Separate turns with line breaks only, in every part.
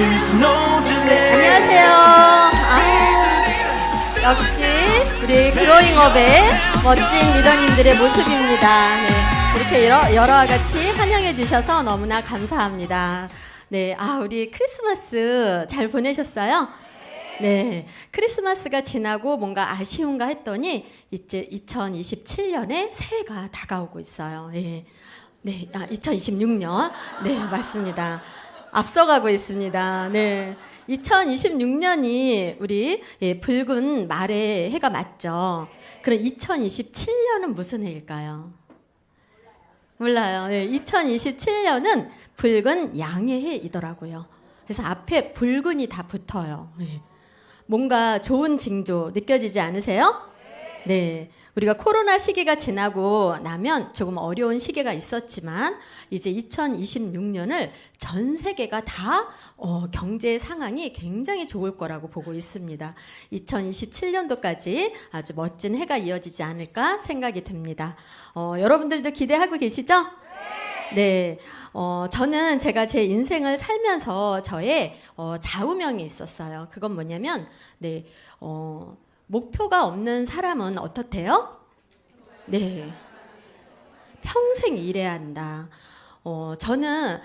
안녕하세요. 역시 우리 그로잉업의 멋진 리더님들의 모습입니다. 네, 이렇게 여러와 같이 환영해 주셔서 너무나 감사합니다. 네, 우리 크리스마스 잘 보내셨어요? 네, 크리스마스가 지나고 뭔가 아쉬운가 했더니 이제 2027년에 새해가 다가오고 있어요. 네, 2026년. 네, 맞습니다. 앞서가고 있습니다. 네. 2026년이 우리 붉은 말의 해가 맞죠? 그럼 2027년은 무슨 해일까요? 몰라요. 네, 2027년은 붉은 양의 해이더라고요. 그래서 앞에 붉은이 다 붙어요. 네. 뭔가 좋은 징조 느껴지지 않으세요? 네. 우리가 코로나 시기가 지나고 나면 조금 어려운 시기가 있었지만 이제 2026년을 전 세계가 다 경제 상황이 굉장히 좋을 거라고 보고 있습니다. 2027년도까지 아주 멋진 해가 이어지지 않을까 생각이 듭니다. 여러분들도 기대하고 계시죠? 네. 저는 제가 제 인생을 살면서 저의 좌우명이 있었어요. 그건 뭐냐면 목표가 없는 사람은 어떻대요? 네. 평생 일해야 한다. 저는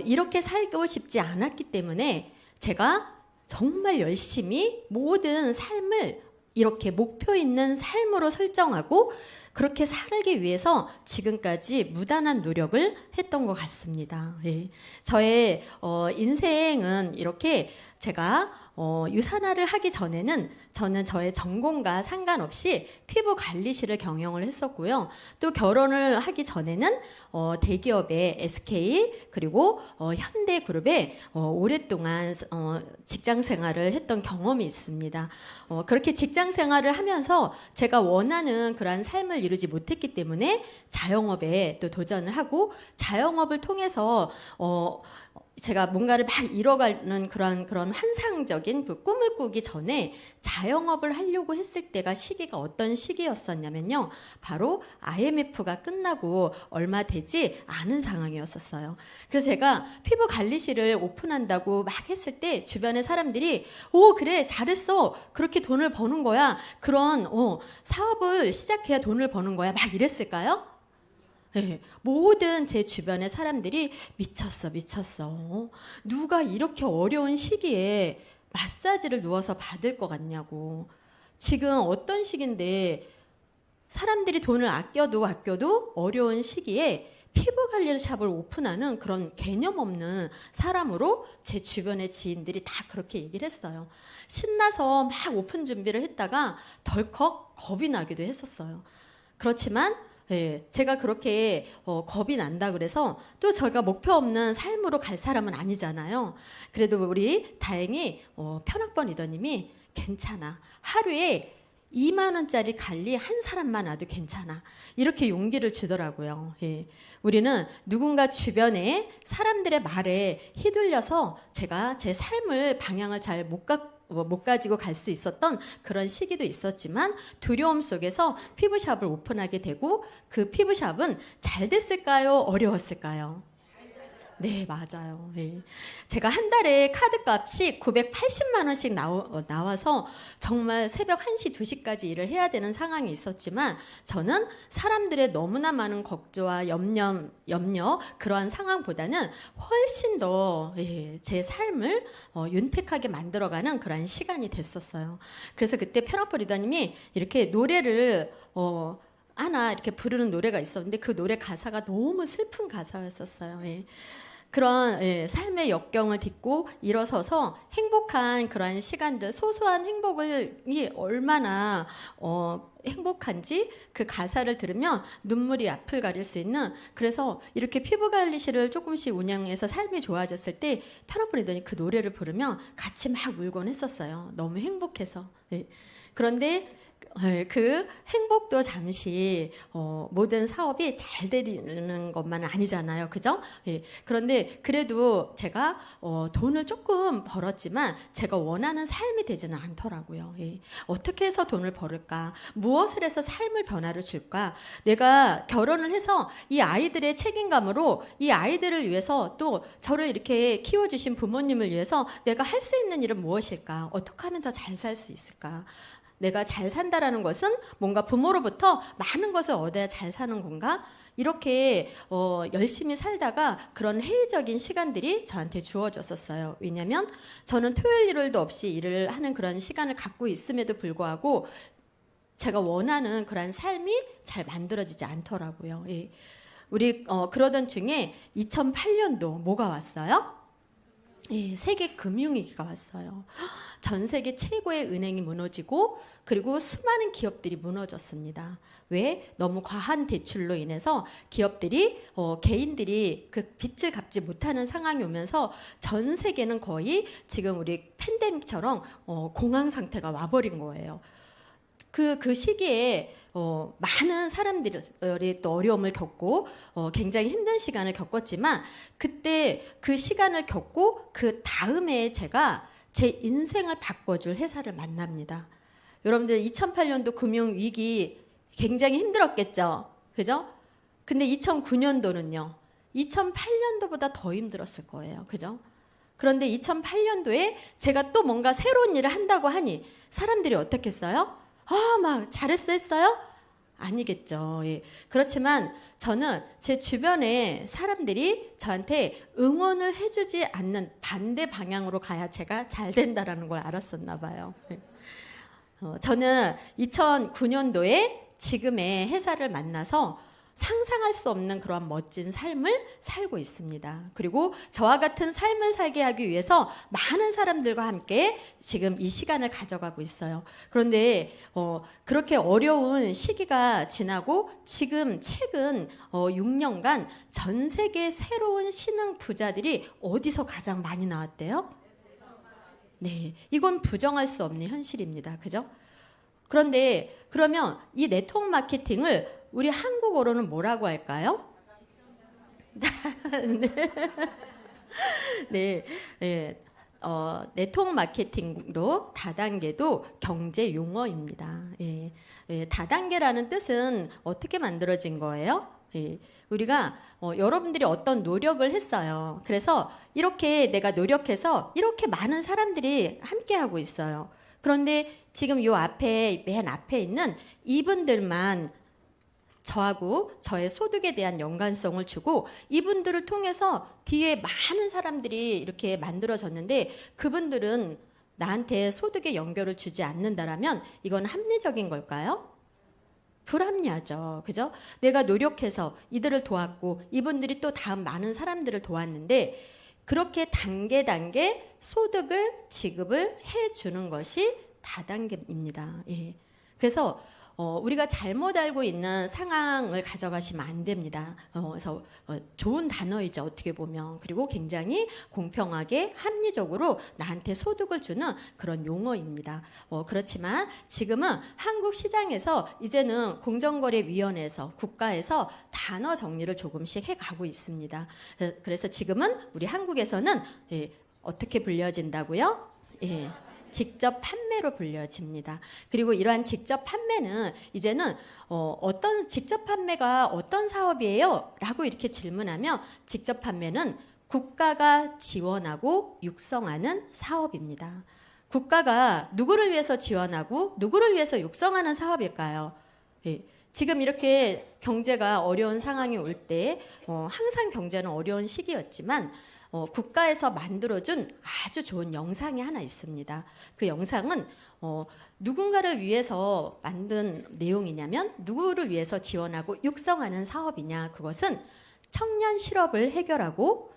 이렇게 살고 싶지 않았기 때문에 제가 정말 열심히 모든 삶을 이렇게 목표 있는 삶으로 설정하고 그렇게 살기 위해서 지금까지 무단한 노력을 했던 것 같습니다. 예. 저의 인생은 이렇게 제가 유산화를 하기 전에는 저는 저의 전공과 상관없이 피부 관리실을 경영을 했었고요. 또 결혼을 하기 전에는 대기업의 SK 그리고 현대그룹에 오랫동안 직장 생활을 했던 경험이 있습니다. 그렇게 직장 생활을 하면서 제가 원하는 그러한 삶을 이루지 못했기 때문에 자영업에 또 도전을 하고 자영업을 통해서 제가 뭔가를 막 이뤄가는 그런 환상적인 그 꿈을 꾸기 전에 자영업을 하려고 했을 때가 시기가 어떤 시기였었냐면요. 바로 IMF가 끝나고 얼마 되지 않은 상황이었었어요. 그래서 제가 피부 관리실을 오픈한다고 막 했을 때 주변의 사람들이 그래 잘했어. 그렇게 돈을 버는 거야. 그런 사업을 시작해야 돈을 버는 거야. 막 이랬을까요? 네, 모든 제 주변의 사람들이 미쳤어. 누가 이렇게 어려운 시기에 마사지를 누워서 받을 것 같냐고. 지금 어떤 시기인데 사람들이 돈을 아껴도 어려운 시기에 피부 관리 샵을 오픈하는 그런 개념 없는 사람으로 제 주변의 지인들이 다 그렇게 얘기를 했어요. 신나서 막 오픈 준비를 했다가 덜컥 겁이 나기도 했었어요. 그렇지만 제가 그렇게 겁이 난다 그래서 또 제가 목표 없는 삶으로 갈 사람은 아니잖아요. 그래도 우리 다행히 편학번 리더님이 괜찮아. 하루에 2만 원짜리 관리 한 사람만 와도 괜찮아. 이렇게 용기를 주더라고요. 우리는 누군가 주변에 사람들의 말에 휘둘려서 제가 제 삶을 방향을 잘 못 가지고 갈 수 있었던 그런 시기도 있었지만 두려움 속에서 피부샵을 오픈하게 되고 그 피부샵은 잘 됐을까요? 어려웠을까요? 네, 맞아요. 네. 제가 한 달에 카드값이 980만 원씩 나와서 정말 새벽 1시, 2시까지 일을 해야 되는 상황이 있었지만 저는 사람들의 너무나 많은 걱정과 염려 그러한 상황보다는 훨씬 더 제 삶을 윤택하게 만들어가는 그러한 시간이 됐었어요. 그래서 그때 편업보 리더님이 이렇게 노래를 하나 이렇게 부르는 노래가 있었는데 그 노래 가사가 너무 슬픈 가사였었어요. 그런 삶의 역경을 딛고 일어서서 행복한 그러한 시간들, 소소한 행복이 얼마나 행복한지 그 가사를 들으면 눈물이 앞을 가릴 수 있는, 그래서 이렇게 피부관리실을 조금씩 운영해서 삶이 좋아졌을 때 편업보 리더니 그 노래를 부르면 같이 막 울곤 했었어요. 너무 행복해서. 그런데 그 행복도 잠시 모든 사업이 잘 되는 것만은 아니잖아요. 그죠? 예. 그런데 그래도 제가 돈을 조금 벌었지만 제가 원하는 삶이 되지는 않더라고요. 예. 어떻게 해서 돈을 벌을까? 무엇을 해서 삶을 변화를 줄까? 내가 결혼을 해서 이 아이들의 책임감으로 이 아이들을 위해서 또 저를 이렇게 키워주신 부모님을 위해서 내가 할 수 있는 일은 무엇일까? 어떻게 하면 더 잘 살 수 있을까? 내가 잘 산다라는 것은 뭔가 부모로부터 많은 것을 얻어야 잘 사는 건가? 이렇게 열심히 살다가 그런 회의적인 시간들이 저한테 주어졌었어요. 왜냐하면 저는 토요일 일요일도 없이 일을 하는 그런 시간을 갖고 있음에도 불구하고 제가 원하는 그런 삶이 잘 만들어지지 않더라고요. 예. 우리 그러던 중에 2008년도 뭐가 왔어요? 예, 세계 금융위기가 왔어요. 전 세계 최고의 은행이 무너지고 그리고 수많은 기업들이 무너졌습니다. 왜? 너무 과한 대출로 인해서 기업들이 개인들이 그 빚을 갚지 못하는 상황이 오면서 전 세계는 거의 지금 우리 팬데믹처럼 공황 상태가 와버린 거예요. 그 시기에 많은 사람들이 또 어려움을 겪고 굉장히 힘든 시간을 겪었지만 그때 그 시간을 겪고 그 다음에 제가 제 인생을 바꿔줄 회사를 만납니다. 여러분들 2008년도 금융위기 굉장히 힘들었겠죠? 그죠? 근데 2009년도는요. 2008년도보다 더 힘들었을 거예요. 그죠? 그런데 2008년도에 제가 또 뭔가 새로운 일을 한다고 하니 사람들이 어떻게 했어요? 막 잘했어 했어요? 아니겠죠. 예. 그렇지만 저는 제 주변에 사람들이 저한테 응원을 해주지 않는 반대 방향으로 가야 제가 잘 된다라는 걸 알았었나 봐요. 예. 저는 2009년도에 지금의 회사를 만나서 상상할 수 없는 그런 멋진 삶을 살고 있습니다. 그리고 저와 같은 삶을 살게 하기 위해서 많은 사람들과 함께 지금 이 시간을 가져가고 있어요. 그런데 그렇게 어려운 시기가 지나고 지금 최근 6년간 전 세계 새로운 신흥 부자들이 어디서 가장 많이 나왔대요? 네, 이건 부정할 수 없는 현실입니다. 그죠? 그런데 그러면 이 네트워크 마케팅을 우리 한국어로는 뭐라고 할까요? 네, 네, 네트워크 마케팅도 다단계도 경제 용어입니다. 예, 예, 다단계라는 뜻은 어떻게 만들어진 거예요? 예, 우리가 여러분들이 어떤 노력을 했어요. 그래서 이렇게 내가 노력해서 이렇게 많은 사람들이 함께 하고 있어요. 그런데 지금 요 앞에 맨 앞에 있는 이분들만 저하고 저의 소득에 대한 연관성을 주고 이분들을 통해서 뒤에 많은 사람들이 이렇게 만들어졌는데 그분들은 나한테 소득의 연결을 주지 않는다라면 이건 합리적인 걸까요? 불합리하죠. 그죠? 내가 노력해서 이들을 도왔고 이분들이 또 다음 많은 사람들을 도왔는데 그렇게 단계 소득을 지급을 해주는 것이 다단계입니다. 예. 그래서 우리가 잘못 알고 있는 상황을 가져가시면 안 됩니다. 그래서 좋은 단어이죠. 어떻게 보면. 그리고 굉장히 공평하게 합리적으로 나한테 소득을 주는 그런 용어입니다. 그렇지만 지금은 한국 시장에서 이제는 공정거래위원회에서 국가에서 단어 정리를 조금씩 해가고 있습니다. 그래서 지금은 우리 한국에서는 어떻게 불려진다고요? 예. 직접 판매로 불려집니다. 그리고 이러한 직접 판매는 이제는 어떤 직접 판매가 어떤 사업이에요? 라고 이렇게 질문하면 직접 판매는 국가가 지원하고 육성하는 사업입니다. 국가가 누구를 위해서 지원하고 누구를 위해서 육성하는 사업일까요? 예. 지금 이렇게 경제가 어려운 상황이 올 때 항상 경제는 어려운 시기였지만 국가에서 만들어준 아주 좋은 영상이 하나 있습니다. 그 영상은 누군가를 위해서 만든 내용이냐면 누구를 위해서 지원하고 육성하는 사업이냐 그것은 청년 실업을 해결하고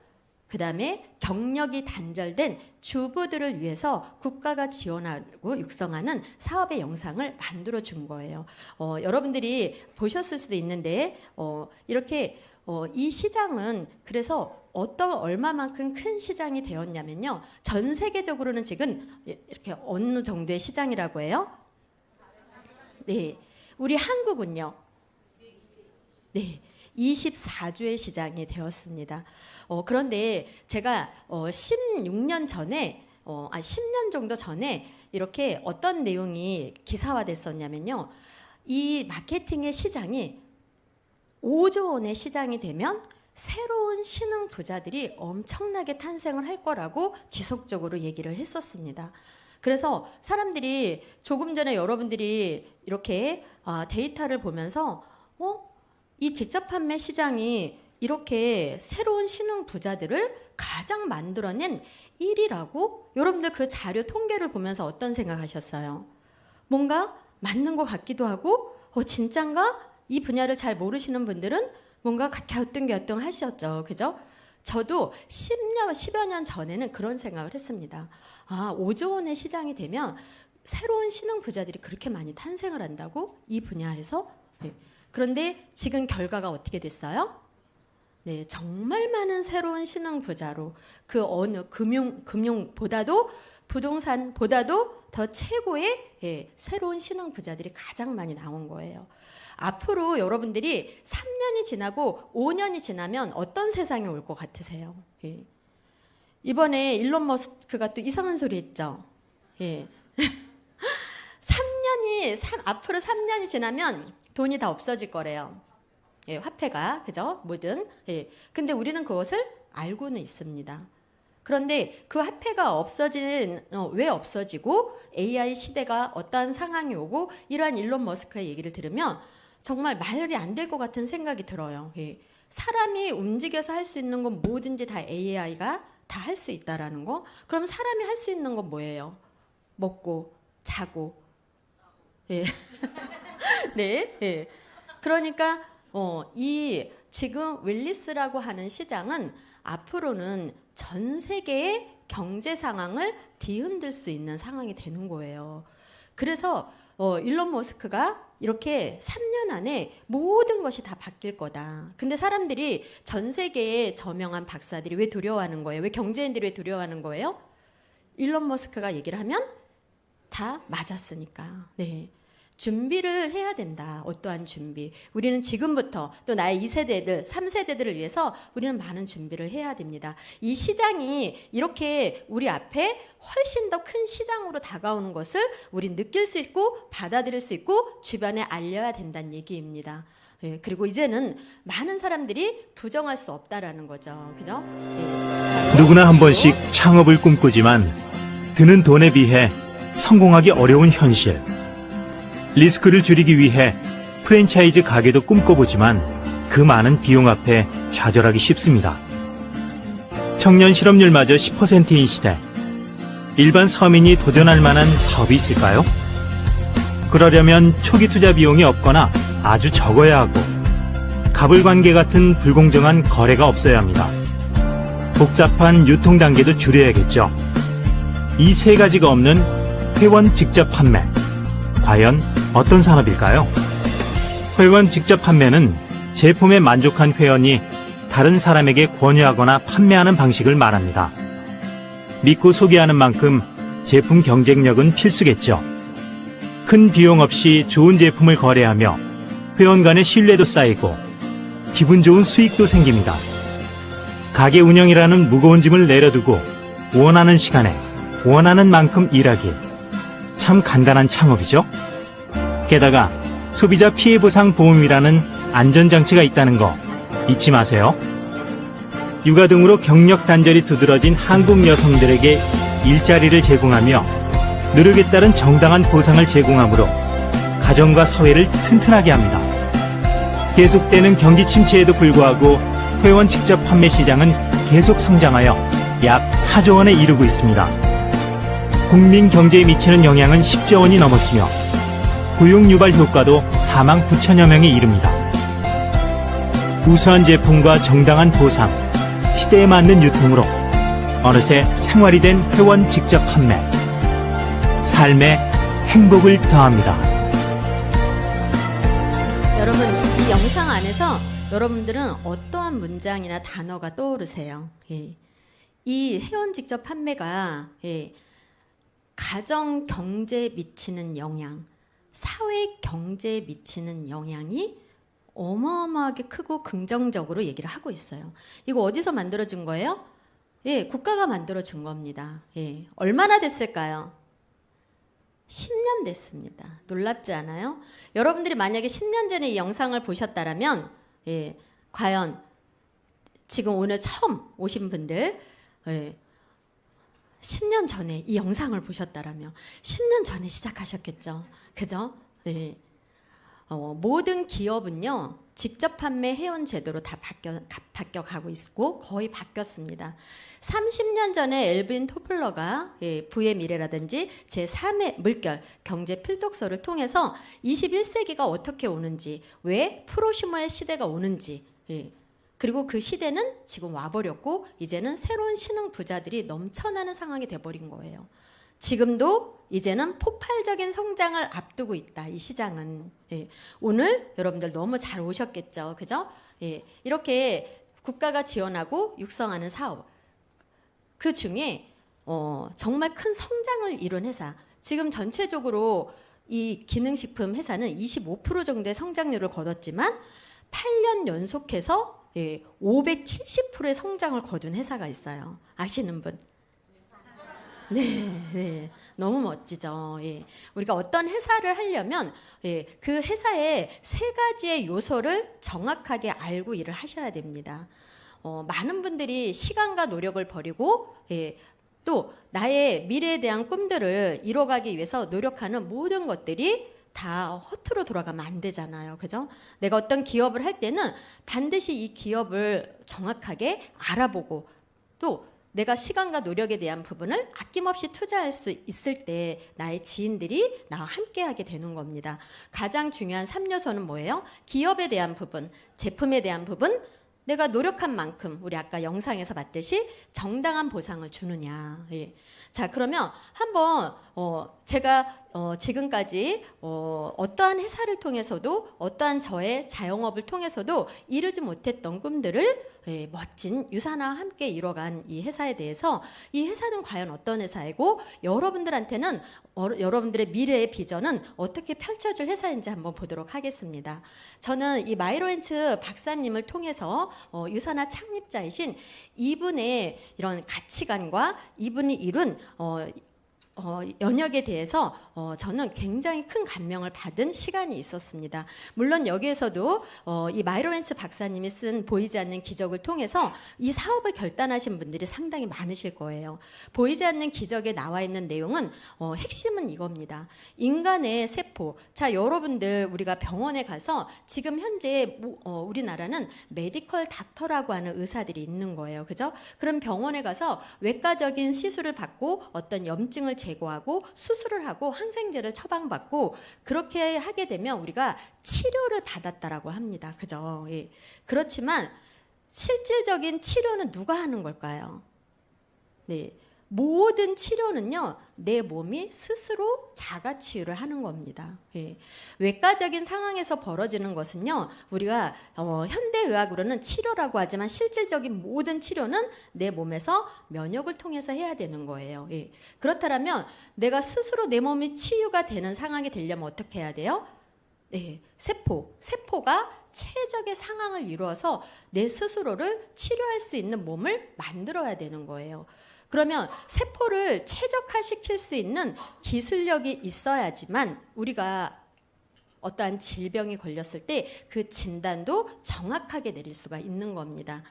그 다음에 경력이 단절된 주부들을 위해서 국가가 지원하고 육성하는 사업의 영상을 만들어 준 거예요. 여러분들이 보셨을 수도 있는데 이렇게 이 시장은 그래서 얼마만큼 큰 시장이 되었냐면요. 전 세계적으로는 지금 이렇게 어느 정도의 시장이라고 해요? 네, 우리 한국은요. 네, 24주의 시장이 되었습니다. 그런데 제가 16년 전에 10년 정도 전에 이렇게 어떤 내용이 기사화됐었냐면요. 이 마케팅의 시장이 5조 원의 시장이 되면 새로운 신흥 부자들이 엄청나게 탄생을 할 거라고 지속적으로 얘기를 했었습니다. 그래서 사람들이 조금 전에 여러분들이 이렇게 데이터를 보면서 이 직접 판매 시장이 이렇게 새로운 신흥 부자들을 가장 만들어낸 1위라고 여러분들 그 자료 통계를 보면서 어떤 생각하셨어요? 뭔가 맞는 것 같기도 하고 진짠가? 이 분야를 잘 모르시는 분들은 뭔가 갸우뚱갸우뚱 하셨죠. 그죠? 저도 10여 년 전에는 그런 생각을 했습니다. 5조 원의 시장이 되면 새로운 신흥 부자들이 그렇게 많이 탄생을 한다고? 이 분야에서? 네. 그런데 지금 결과가 어떻게 됐어요? 네, 정말 많은 새로운 신흥 부자로 그 어느 금융보다도 부동산보다도 더 최고의 새로운 신흥 부자들이 가장 많이 나온 거예요. 앞으로 여러분들이 3년이 지나고 5년이 지나면 어떤 세상이 올 것 같으세요? 예. 이번에 일론 머스크가 또 이상한 소리 했죠. 예. 앞으로 3년이 지나면 돈이 다 없어질 거래요. 예, 화폐가, 그죠? 뭐든. 예. 근데 우리는 그것을 알고는 있습니다. 그런데 그 화폐가 왜 없어지고 AI 시대가 어떠한 상황이 오고 이러한 일론 머스크의 얘기를 들으면 정말 말이 안 될 것 같은 생각이 들어요. 예. 사람이 움직여서 할 수 있는 건 뭐든지 다 AI가 다 할 수 있다라는 거. 그럼 사람이 할 수 있는 건 뭐예요? 먹고 자고. 예. 네. 예. 그러니까 이 지금 윌리스라고 하는 시장은 앞으로는 전 세계의 경제 상황을 뒤흔들 수 있는 상황이 되는 거예요. 그래서 일론 머스크가 이렇게 3년 안에 모든 것이 다 바뀔 거다. 근데 사람들이 전 세계의 저명한 박사들이 왜 두려워하는 거예요? 왜 경제인들이 왜 두려워하는 거예요? 일론 머스크가 얘기를 하면 다 맞았으니까. 네. 준비를 해야 된다. 어떠한 준비. 우리는 지금부터 또 나의 2세대들, 3세대들을 위해서 우리는 많은 준비를 해야 됩니다. 이 시장이 이렇게 우리 앞에 훨씬 더 큰 시장으로 다가오는 것을 우린 느낄 수 있고 받아들일 수 있고 주변에 알려야 된다는 얘기입니다. 예, 그리고 이제는 많은 사람들이 부정할 수 없다라는 거죠. 그죠? 예,
누구나 한 번씩 창업을 꿈꾸지만 드는 돈에 비해 성공하기 어려운 현실. 리스크를 줄이기 위해 프랜차이즈 가게도 꿈꿔보지만 그 많은 비용 앞에 좌절하기 쉽습니다. 청년 실업률마저 10%인 시대, 일반 서민이 도전할 만한 사업이 있을까요? 그러려면 초기 투자 비용이 없거나 아주 적어야 하고 갑을관계 같은 불공정한 거래가 없어야 합니다. 복잡한 유통 단계도 줄여야겠죠. 이 세 가지가 없는 회원 직접 판매. 과연 어떤 산업일까요? 회원 직접 판매는 제품에 만족한 회원이 다른 사람에게 권유하거나 판매하는 방식을 말합니다. 믿고 소개하는 만큼 제품 경쟁력은 필수겠죠. 큰 비용 없이 좋은 제품을 거래하며 회원 간의 신뢰도 쌓이고 기분 좋은 수익도 생깁니다. 가게 운영이라는 무거운 짐을 내려두고 원하는 시간에 원하는 만큼 일하기. 참 간단한 창업이죠. 게다가 소비자 피해 보상 보험이라는 안전장치가 있다는 거 잊지 마세요. 육아 등으로 경력 단절이 두드러진 한국 여성들에게 일자리를 제공하며 노력에 따른 정당한 보상을 제공하므로 가정과 사회를 튼튼하게 합니다. 계속되는 경기 침체에도 불구하고 회원 직접 판매 시장은 계속 성장하여 약 4조 원에 이르고 있습니다. 국민 경제에 미치는 영향은 10조 원이 넘었으며 고용 유발 효과도 4만 9천여 명에 이릅니다. 우수한 제품과 정당한 보상, 시대에 맞는 유통으로 어느새 생활이 된 회원 직접 판매. 삶에 행복을 더합니다.
여러분, 이 영상 안에서 여러분들은 어떠한 문장이나 단어가 떠오르세요? 예. 이 회원 직접 판매가 가정 경제에 미치는 영향, 사회 경제에 미치는 영향이 어마어마하게 크고 긍정적으로 얘기를 하고 있어요. 이거 어디서 만들어준 거예요? 예, 국가가 만들어준 겁니다. 예, 얼마나 됐을까요? 10년 됐습니다. 놀랍지 않아요? 여러분들이 만약에 10년 전에 이 영상을 보셨다면, 예, 과연 지금 오늘 처음 오신 분들, 예, 10년 전에 이 영상을 보셨다라면 10년 전에 시작하셨겠죠. 그죠? 네. 모든 기업은요, 직접 판매 회원 제도로 다 바뀌어 가고 있고 거의 바뀌었습니다. 30년 전에 엘빈 토플러가 부의 미래라든지 제3의 물결 경제 필독서를 통해서 21세기가 어떻게 오는지, 왜 프로슈머의 시대가 오는지, 그리고 그 시대는 지금 와버렸고 이제는 새로운 신흥 부자들이 넘쳐나는 상황이 돼버린 거예요. 지금도 이제는 폭발적인 성장을 앞두고 있다. 이 시장은. 예. 오늘 여러분들 너무 잘 오셨겠죠. 그죠? 예. 이렇게 국가가 지원하고 육성하는 사업. 그 중에 정말 큰 성장을 이룬 회사. 지금 전체적으로 이 기능식품 회사는 25% 정도의 성장률을 거뒀지만 8년 연속해서 570%의 성장을 거둔 회사가 있어요. 아시는 분? 네, 너무 멋지죠. 예. 우리가 어떤 회사를 하려면 그 회사의 3가지의 요소를 정확하게 알고 일을 하셔야 됩니다. 많은 분들이 시간과 노력을 버리고 또 나의 미래에 대한 꿈들을 이뤄가기 위해서 노력하는 모든 것들이 다 허투루 돌아가면 안 되잖아요. 그죠? 내가 어떤 기업을 할 때는 반드시 이 기업을 정확하게 알아보고 또 내가 시간과 노력에 대한 부분을 아낌없이 투자할 수 있을 때 나의 지인들이 나와 함께 하게 되는 겁니다. 가장 중요한 3요소는 뭐예요? 기업에 대한 부분, 제품에 대한 부분, 내가 노력한 만큼 우리 아까 영상에서 봤듯이 정당한 보상을 주느냐. 예. 자, 그러면 한번 제가 지금까지 어떠한 회사를 통해서도 어떠한 저의 자영업을 통해서도 이루지 못했던 꿈들을 멋진 유사나와 함께 이뤄간 이 회사에 대해서 이 회사는 과연 어떤 회사이고 여러분들한테는 여러분들의 미래의 비전은 어떻게 펼쳐질 회사인지 한번 보도록 하겠습니다. 저는 이 마이로렌츠 박사님을 통해서 유사나 창립자이신 이분의 이런 가치관과 이분이 이룬 연역에 대해서 저는 굉장히 큰 감명을 받은 시간이 있었습니다. 물론 여기에서도 이 마이로렌츠 박사님이 쓴 보이지 않는 기적을 통해서 이 사업을 결단하신 분들이 상당히 많으실 거예요. 보이지 않는 기적에 나와 있는 내용은 핵심은 이겁니다. 인간의 세포. 자, 여러분들 우리가 병원에 가서 지금 현재 우리나라는 메디컬 닥터라고 하는 의사들이 있는 거예요. 그죠? 그럼 병원에 가서 외과적인 시술을 받고 어떤 염증을 제거하고 수술을 하고 항생제를 처방받고 그렇게 하게 되면 우리가 치료를 받았다라고 합니다. 그죠? 예. 그렇지만 실질적인 치료는 누가 하는 걸까요? 네. 모든 치료는요, 내 몸이 스스로 자가 치유를 하는 겁니다. 예. 외과적인 상황에서 벌어지는 것은요, 우리가 현대의학으로는 치료라고 하지만 실질적인 모든 치료는 내 몸에서 면역을 통해서 해야 되는 거예요. 예. 그렇다면 내가 스스로 내 몸이 치유가 되는 상황이 되려면 어떻게 해야 돼요? 네. 세포가 최적의 상황을 이루어서 내 스스로를 치료할 수 있는 몸을 만들어야 되는 거예요. 그러면 세포를 최적화시킬 수 있는 기술력이 있어야지만 우리가 어떠한 질병이 걸렸을 때 그 진단도 정확하게 내릴 수가 있는 겁니다.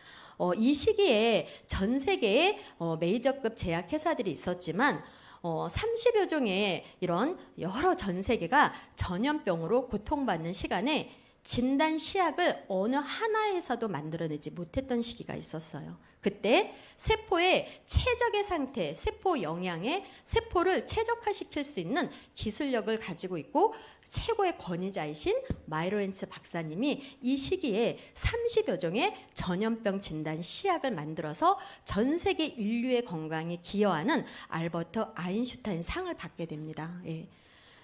이 시기에 전 세계에 메이저급 제약회사들이 있었지만 30여 종의 이런 여러 전 세계가 전염병으로 고통받는 시간에 진단 시약을 어느 하나 회사도 만들어내지 못했던 시기가 있었어요. 그때 세포의 최적의 상태, 세포 영양에 세포를 최적화시킬 수 있는 기술력을 가지고 있고 최고의 권위자이신 마이로렌츠 박사님이 이 시기에 30여 종의 전염병 진단 시약을 만들어서 전 세계 인류의 건강에 기여하는 알버트 아인슈타인 상을 받게 됩니다. 예.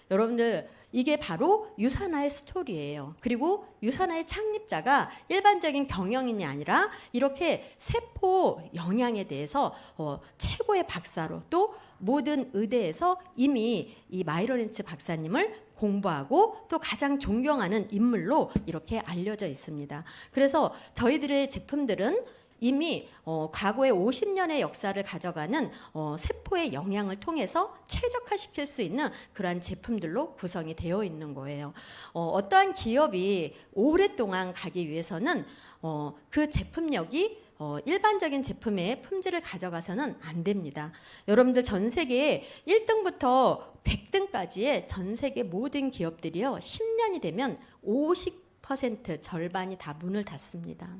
여러분들 이게 바로 유산화의 스토리예요. 그리고 유산화의 창립자가 일반적인 경영인이 아니라 이렇게 세포 영양에 대해서 최고의 박사로 또 모든 의대에서 이미 이 마이로렌츠 박사님을 공부하고 또 가장 존경하는 인물로 이렇게 알려져 있습니다. 그래서 저희들의 제품들은 이미 과거의 50년의 역사를 가져가는 세포의 영향을 통해서 최적화시킬 수 있는 그러한 제품들로 구성이 되어 있는 거예요. 어떠한 기업이 오랫동안 가기 위해서는 그 제품력이 일반적인 제품의 품질을 가져가서는 안 됩니다. 여러분들 전 세계 1등부터 100등까지의 전 세계 모든 기업들이요, 10년이 되면 50% 절반이 다 문을 닫습니다.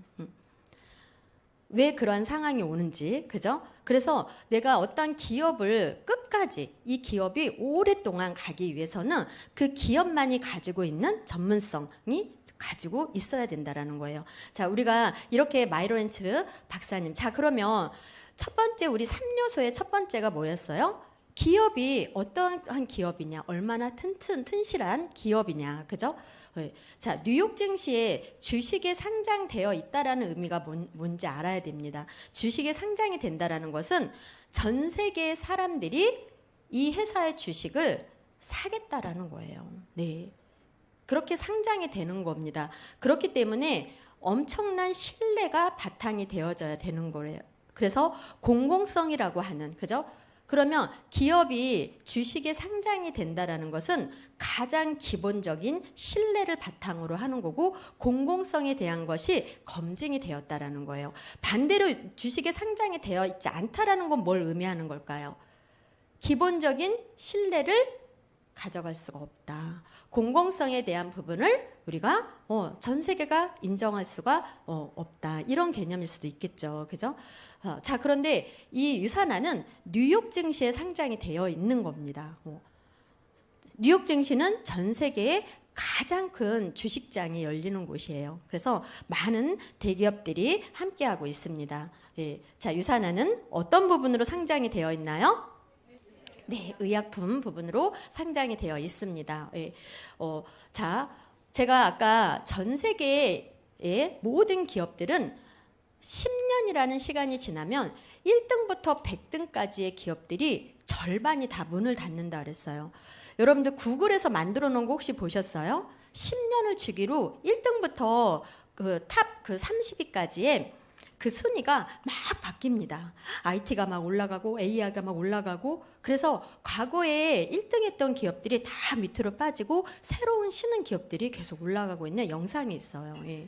왜 그러한 상황이 오는지, 그죠? 그래서 내가 어떤 기업을 끝까지 이 기업이 오랫동안 가기 위해서는 그 기업만이 가지고 있는 전문성이 가지고 있어야 된다라는 거예요. 자, 우리가 이렇게 마이로렌츠 박사님, 자, 그러면 첫 번째 우리 3요소의 첫 번째가 뭐였어요? 기업이 어떠한 기업이냐, 얼마나 튼실한 기업이냐, 그죠? 자, 뉴욕 증시에 주식에 상장되어 있다라는 의미가 뭔지 알아야 됩니다. 주식에 상장이 된다라는 것은 전 세계의 사람들이 이 회사의 주식을 사겠다라는 거예요. 네. 그렇게 상장이 되는 겁니다. 그렇기 때문에 엄청난 신뢰가 바탕이 되어져야 되는 거예요. 그래서 공공성이라고 하는, 그죠? 그러면 기업이 주식에 상장이 된다라는 것은 가장 기본적인 신뢰를 바탕으로 하는 거고, 공공성에 대한 것이 검증이 되었다라는 거예요. 반대로 주식에 상장이 되어 있지 않다라는 건 뭘 의미하는 걸까요? 기본적인 신뢰를 가져갈 수가 없다. 공공성에 대한 부분을 우리가 전 세계가 인정할 수가 없다. 이런 개념일 수도 있겠죠. 그죠? 자, 그런데 이 유산화는 뉴욕 증시에 상장이 되어 있는 겁니다. 뉴욕 증시는 전 세계의 가장 큰 주식장이 열리는 곳이에요. 그래서 많은 대기업들이 함께하고 있습니다. 예. 자, 유산화는 어떤 부분으로 상장이 되어 있나요? 네, 의약품 부분으로 상장이 되어 있습니다. 예. 자, 제가 아까 전 세계의 모든 기업들은 10년이라는 시간이 지나면 1등부터 100등까지의 기업들이 절반이 다 문을 닫는다 그랬어요. 여러분들 구글에서 만들어 놓은 거 혹시 보셨어요? 10년을 주기로 1등부터 탑 30위까지의 그 순위가 막 바뀝니다. IT가 막 올라가고 AI가 막 올라가고, 그래서 과거에 1등 했던 기업들이 다 밑으로 빠지고 새로운 신흥 기업들이 계속 올라가고 있는 영상이 있어요. 예.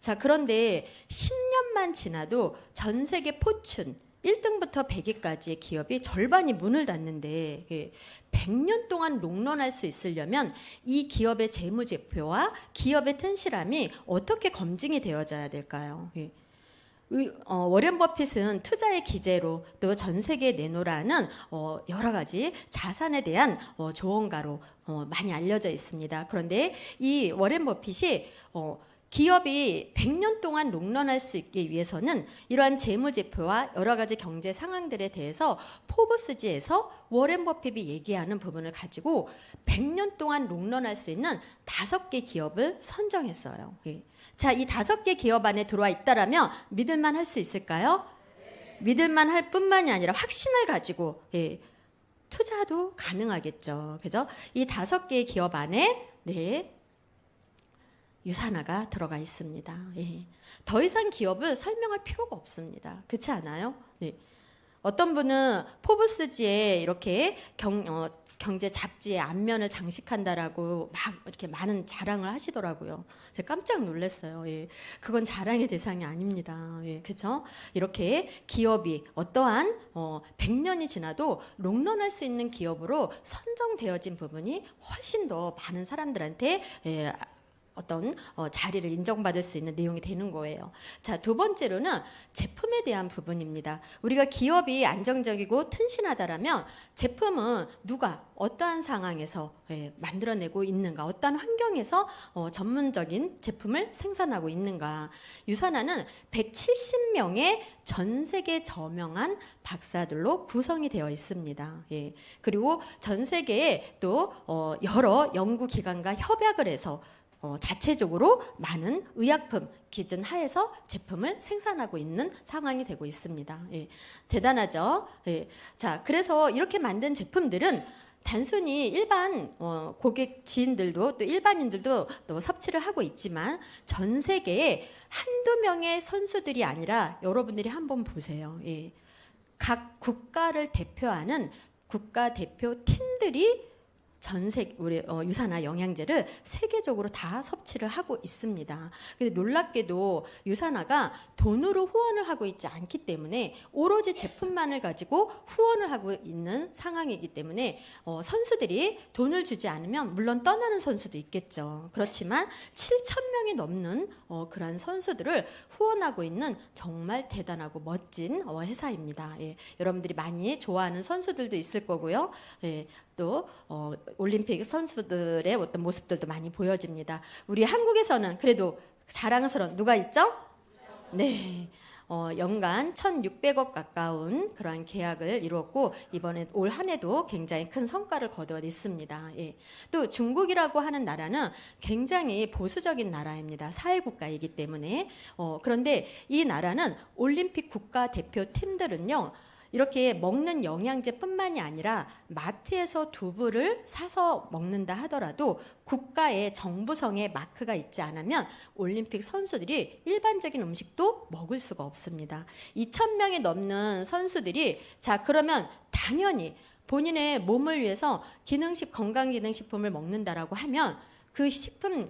자, 그런데 10년만 지나도 전 세계 포춘 1등부터 100위까지의 기업이 절반이 문을 닫는데, 예, 100년 동안 롱런할 수 있으려면 이 기업의 재무제표와 기업의 튼실함이 어떻게 검증이 되어져야 될까요? 예. 워렌 버핏은 투자의 기재로 또 전 세계에 내놓으라는 여러 가지 자산에 대한 조언가로 많이 알려져 있습니다. 그런데 이 워렌 버핏이 기업이 100년 동안 롱런할 수 있기 위해서는 이러한 재무제표와 여러 가지 경제 상황들에 대해서 포브스지에서 워렌 버핏이 얘기하는 부분을 가지고 100년 동안 롱런할 수 있는 5개 기업을 선정했어요. 예. 자, 이 5개 기업 안에 들어와 있다라면 믿을만 할 수 있을까요? 믿을만 할 뿐만이 아니라 확신을 가지고, 예, 투자도 가능하겠죠. 그죠? 이 5개의 기업 안에, 네, 유산화가 들어가 있습니다. 예. 더 이상 기업을 설명할 필요가 없습니다. 그렇지 않아요? 네. 어떤 분은 포브스지에 이렇게 경제 잡지의 앞면을 장식한다라고 막 이렇게 많은 자랑을 하시더라고요. 제가 깜짝 놀랐어요. 예. 그건 자랑의 대상이 아닙니다. 예. 그렇죠? 이렇게 기업이 어떠한 100년이 지나도 롱런할 수 있는 기업으로 선정되어진 부분이 훨씬 더 많은 사람들한테 어떤 자리를 인정받을 수 있는 내용이 되는 거예요. 자, 두 번째로는 제품에 대한 부분입니다. 우리가 기업이 안정적이고 튼실하다라면 제품은 누가 어떠한 상황에서 만들어내고 있는가, 어떠한 환경에서 전문적인 제품을 생산하고 있는가. 유산화는 170명의 전 세계 저명한 박사들로 구성이 되어 있습니다. 예. 그리고 전 세계에 또 여러 연구기관과 협약을 해서 자체적으로 많은 의약품 기준 하에서 제품을 생산하고 있는 상황이 되고 있습니다. 예, 대단하죠. 예, 자, 그래서 이렇게 만든 제품들은 단순히 일반 고객 지인들도 또 일반인들도 또 섭취를 하고 있지만 전 세계에 한두 명의 선수들이 아니라 여러분들이 한번 보세요. 예, 각 국가를 대표하는 국가 대표 팀들이 우리 유산화 영양제를 세계적으로 다 섭취를 하고 있습니다. 근데 놀랍게도 유산화가 돈으로 후원을 하고 있지 않기 때문에 오로지 제품만을 가지고 후원을 하고 있는 상황이기 때문에 선수들이 돈을 주지 않으면 물론 떠나는 선수도 있겠죠. 그렇지만 7,000명이 넘는 그러한 선수들을 후원하고 있는 정말 대단하고 멋진 회사입니다. 예, 여러분들이 많이 좋아하는 선수들도 있을 거고요. 예, 또 올림픽 선수들의 어떤 모습들도 많이 보여집니다. 우리 한국에서는 그래도 자랑스러운 누가 있죠? 네. 연간 1,600억 가까운 그러한 계약을 이루었고 이번에 올 한 해도 굉장히 큰 성과를 거둬냈습니다. 예. 또 중국이라고 하는 나라는 굉장히 보수적인 나라입니다. 사회국가이기 때문에 그런데 이 나라는 올림픽 국가대표팀들은요. 이렇게 먹는 영양제뿐만이 아니라 마트에서 두부를 사서 먹는다 하더라도 국가의 정부성의 마크가 있지 않으면 올림픽 선수들이 일반적인 음식도 먹을 수가 없습니다. 2,000명이 넘는 선수들이 자 그러면 당연히 본인의 몸을 위해서 건강기능식품을 먹는다라고 하면 그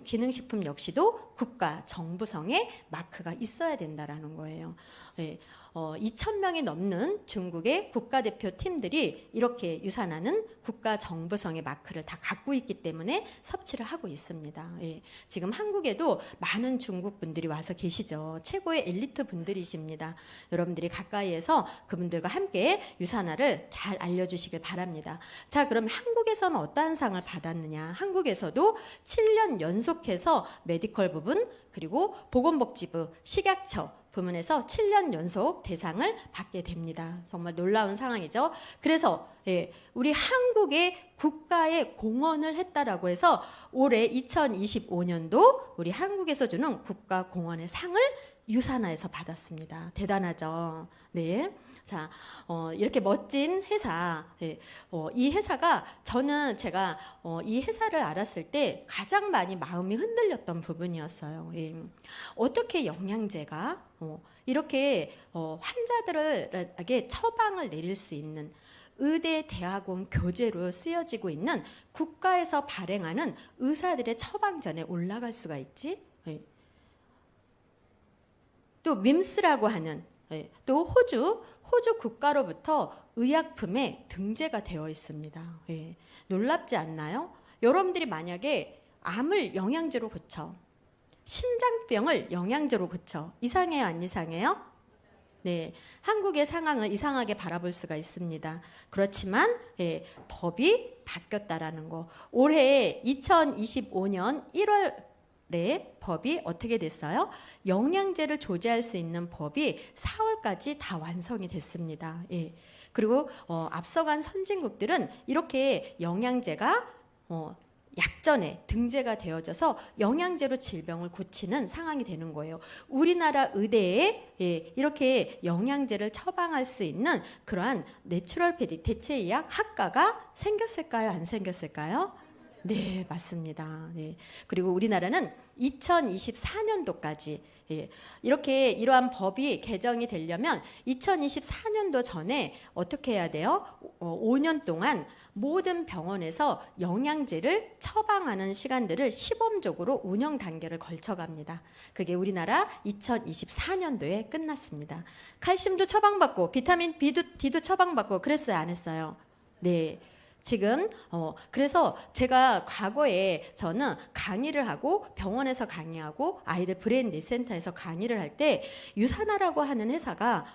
기능식품 역시도 국가 정부성의 마크가 있어야 된다라는 거예요. 네. 2,000명이 넘는 중국의 국가대표 팀들이 이렇게 유산하는 국가 정부성의 마크를 다 갖고 있기 때문에 섭취를 하고 있습니다. 예, 지금 한국에도 많은 중국 분들이 와서 계시죠. 최고의 엘리트 분들이십니다. 여러분들이 가까이에서 그분들과 함께 유산화를 잘 알려주시길 바랍니다. 자, 그럼 한국에서는 어떠한 상을 받았느냐? 한국에서도 7년 연속해서 메디컬 부분 그리고 보건복지부, 식약처 부문에서 7년 연속 대상을 받게 됩니다. 정말 놀라운 상황이죠. 그래서 우리 한국의 국가에 공헌을 했다라고 해서 올해 2025년도 우리 한국에서 주는 국가공헌의 상을 유산화에서 받았습니다. 대단하죠. 네. 자, 이렇게 멋진 회사, 이 회사가 제가 이 회사를 알았을 때 가장 많이 마음이 흔들렸던 부분이었어요. 예. 어떻게 영양제가 이렇게 환자들에게 처방을 내릴 수 있는 의대 대학원 교재로 쓰여지고 있는 국가에서 발행하는 의사들의 처방전에 올라갈 수가 있지? 예. 또 밈스라고 하는 또 호주 국가로부터 의약품에 등재가 되어 있습니다. 예, 놀랍지 않나요? 여러분들이 만약에 암을 영양제로 고쳐, 심장병을 영양제로 고쳐, 이상해요, 안 이상해요? 네, 한국의 상황을 이상하게 바라볼 수가 있습니다. 그렇지만 법이 바뀌었다라는 거. 올해 2025년 1월에 법이 어떻게 됐어요? 영양제를 조제할 수 있는 법이 4월까지 다 완성이 됐습니다. 예. 그리고 앞서간 선진국들은 이렇게 영양제가 약전에 등재가 되어져서 영양제로 질병을 고치는 상황이 되는 거예요. 우리나라 의대에 이렇게 영양제를 처방할 수 있는 그러한 내추럴패디 대체의학 학과가 생겼을까요? 안 생겼을까요? 네, 맞습니다. 네. 그리고 우리나라는 2024년도까지 이렇게 이러한 법이 개정이 되려면 2024년도 전에 어떻게 해야 돼요? 5년 동안 모든 병원에서 영양제를 처방하는 시간들을 시범적으로 운영 단계를 거쳐갑니다. 그게 우리나라 2024년도에 끝났습니다. 칼슘도 처방받고 비타민 D도 처방받고 그랬어요? 안 했어요? 네. 지금 그래서 제가 과거에 저는 강의를 하고 병원에서 강의하고 아이들 브레인 뇌센터에서 강의를 할 때 유산화라고 하는 회사가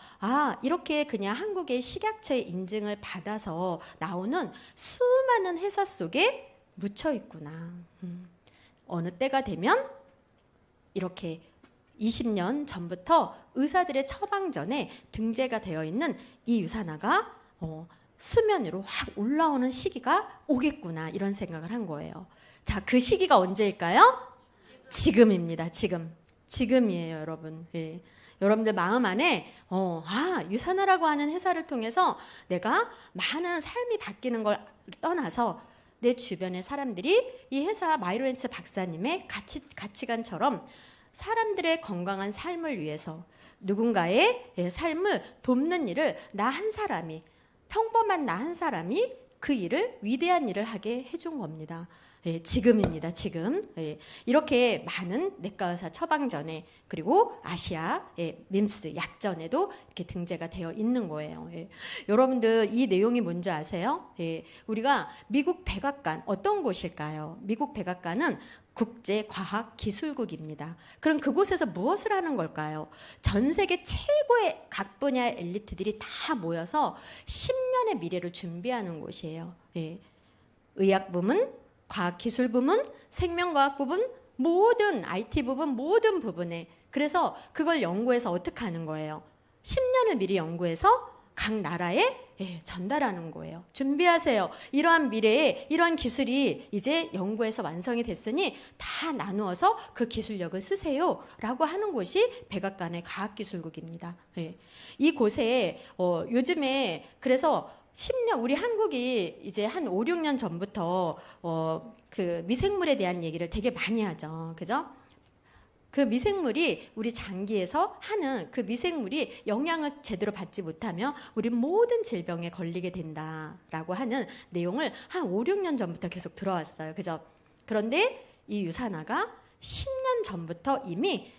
이렇게 그냥 한국의 식약처의 인증을 받아서 나오는 수많은 회사 속에 묻혀 있구나. 어느 때가 되면 이렇게 20년 전부터 의사들의 처방전에 등재가 되어 있는 이 유산화가 수면 위로 확 올라오는 시기가 오겠구나 이런 생각을 한 거예요. 자, 그 시기가 언제일까요? 지금입니다. 지금이에요, 여러분. 예. 여러분들 마음 안에 유산하라고 하는 회사를 통해서 내가 많은 삶이 바뀌는 걸 떠나서 내 주변의 사람들이 이 회사 마이로렌츠 박사님의 가치관처럼 사람들의 건강한 삶을 위해서 누군가의 삶을 돕는 일을 나 한 사람이, 평범한 나 한 사람이 그 일을, 위대한 일을 하게 해준 겁니다. 예, 지금입니다. 지금. 예, 이렇게 많은 내과의사 처방전에, 그리고 아시아 밈스 약전에도 이렇게 등재가 되어 있는 거예요. 예. 여러분들 이 내용이 뭔지 아세요? 예, 우리가 미국 백악관, 어떤 곳일까요? 미국 백악관은 국제과학기술국입니다. 그럼 그곳에서 무엇을 하는 걸까요? 전 세계 최고의 각 분야의 엘리트들이 다 모여서 10년의 미래를 준비하는 곳이에요. 예. 의학 부문, 과학기술 부문, 생명과학 부분, 모든 IT 부분, 모든 부분에. 그래서 그걸 연구해서 어떻게 하는 거예요? 10년을 미리 연구해서 각 나라에 전달하는 거예요. 준비하세요. 이러한 미래에 이러한 기술이 이제 연구해서 완성이 됐으니 다 나누어서 그 기술력을 쓰세요 라고 하는 곳이 백악관의 과학기술국입니다. 예. 이곳에 요즘에 그래서 10년, 우리 한국이 이제 한 5, 6년 전부터 그 미생물에 대한 얘기를 되게 많이 하죠. 그죠? 그 미생물이 우리 장기에서 하는 그 미생물이 영향을 제대로 받지 못하면 우리 모든 질병에 걸리게 된다라고 하는 내용을 한 5, 6년 전부터 계속 들어왔어요. 그죠? 그런데 이 유산화가 10년 전부터 이미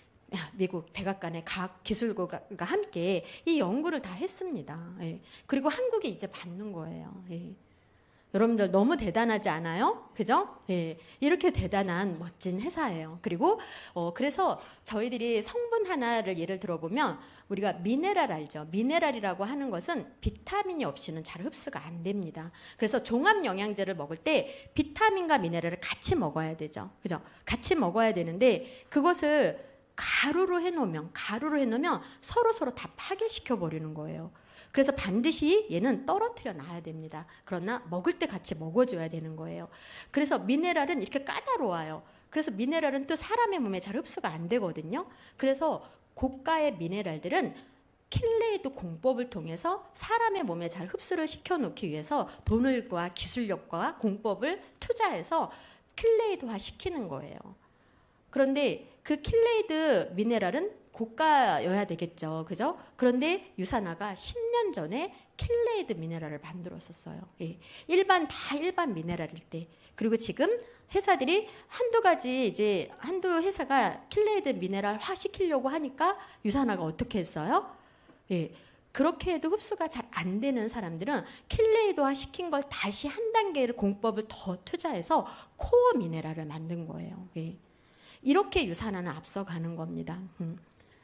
미국 백악관의 과학기술국과 함께 이 연구를 다 했습니다. 예. 그리고 한국이 이제 받는 거예요. 예. 여러분들 너무 대단하지 않아요? 그죠? 예. 이렇게 대단한 멋진 회사예요. 그리고 그래서 저희들이 성분 하나를 예를 들어보면 우리가 미네랄 알죠? 미네랄이라고 하는 것은 비타민이 없이는 잘 흡수가 안 됩니다. 그래서 종합 영양제를 먹을 때 비타민과 미네랄을 같이 먹어야 되죠. 그죠? 같이 먹어야 되는데 그것을 가루로 해놓으면 서로 다 파괴시켜 버리는 거예요. 그래서 반드시 얘는 떨어뜨려 놔야 됩니다. 그러나 먹을 때 같이 먹어줘야 되는 거예요. 그래서 미네랄은 이렇게 까다로워요. 그래서 미네랄은 또 사람의 몸에 잘 흡수가 안 되거든요. 그래서 고가의 미네랄들은 킬레이드 공법을 통해서 사람의 몸에 잘 흡수를 시켜놓기 위해서 돈과 기술력과 공법을 투자해서 킬레이드화 시키는 거예요. 그런데 그 킬레이드 미네랄은 고가여야 되겠죠. 그죠? 그런데 유산화가 10년 전에 킬레이드 미네랄을 만들었었어요. 예. 일반 미네랄일 때. 그리고 지금 회사들이 한두 회사가 킬레이드 미네랄화 시키려고 하니까 유산화가 어떻게 했어요? 예. 그렇게 해도 흡수가 잘 안 되는 사람들은 킬레이드화 시킨 걸 다시 한 단계를 공법을 더 투자해서 코어 미네랄을 만든 거예요. 예. 이렇게 유산화는 앞서가는 겁니다.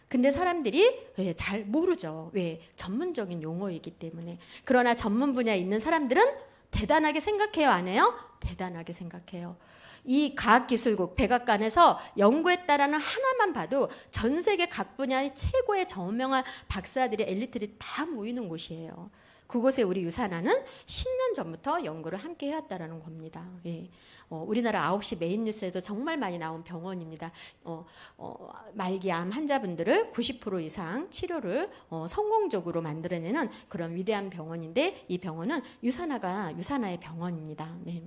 근데 사람들이 잘 모르죠. 왜? 전문적인 용어이기 때문에. 그러나 전문 분야에 있는 사람들은 대단하게 생각해요, 안 해요? 대단하게 생각해요. 이 과학기술국 백악관에서 연구했다라는 하나만 봐도 전 세계 각 분야의 최고의 저명한 박사들의 엘리트들이 다 모이는 곳이에요. 그곳에 우리 유산화는 10년 전부터 연구를 함께 해왔다라는 겁니다. 예. 우리나라 9시 메인 뉴스에도 정말 많이 나온 병원입니다. 말기암 환자분들을 90% 이상 치료를 성공적으로 만들어내는 그런 위대한 병원인데 이 병원은 유산화의 병원입니다. 네.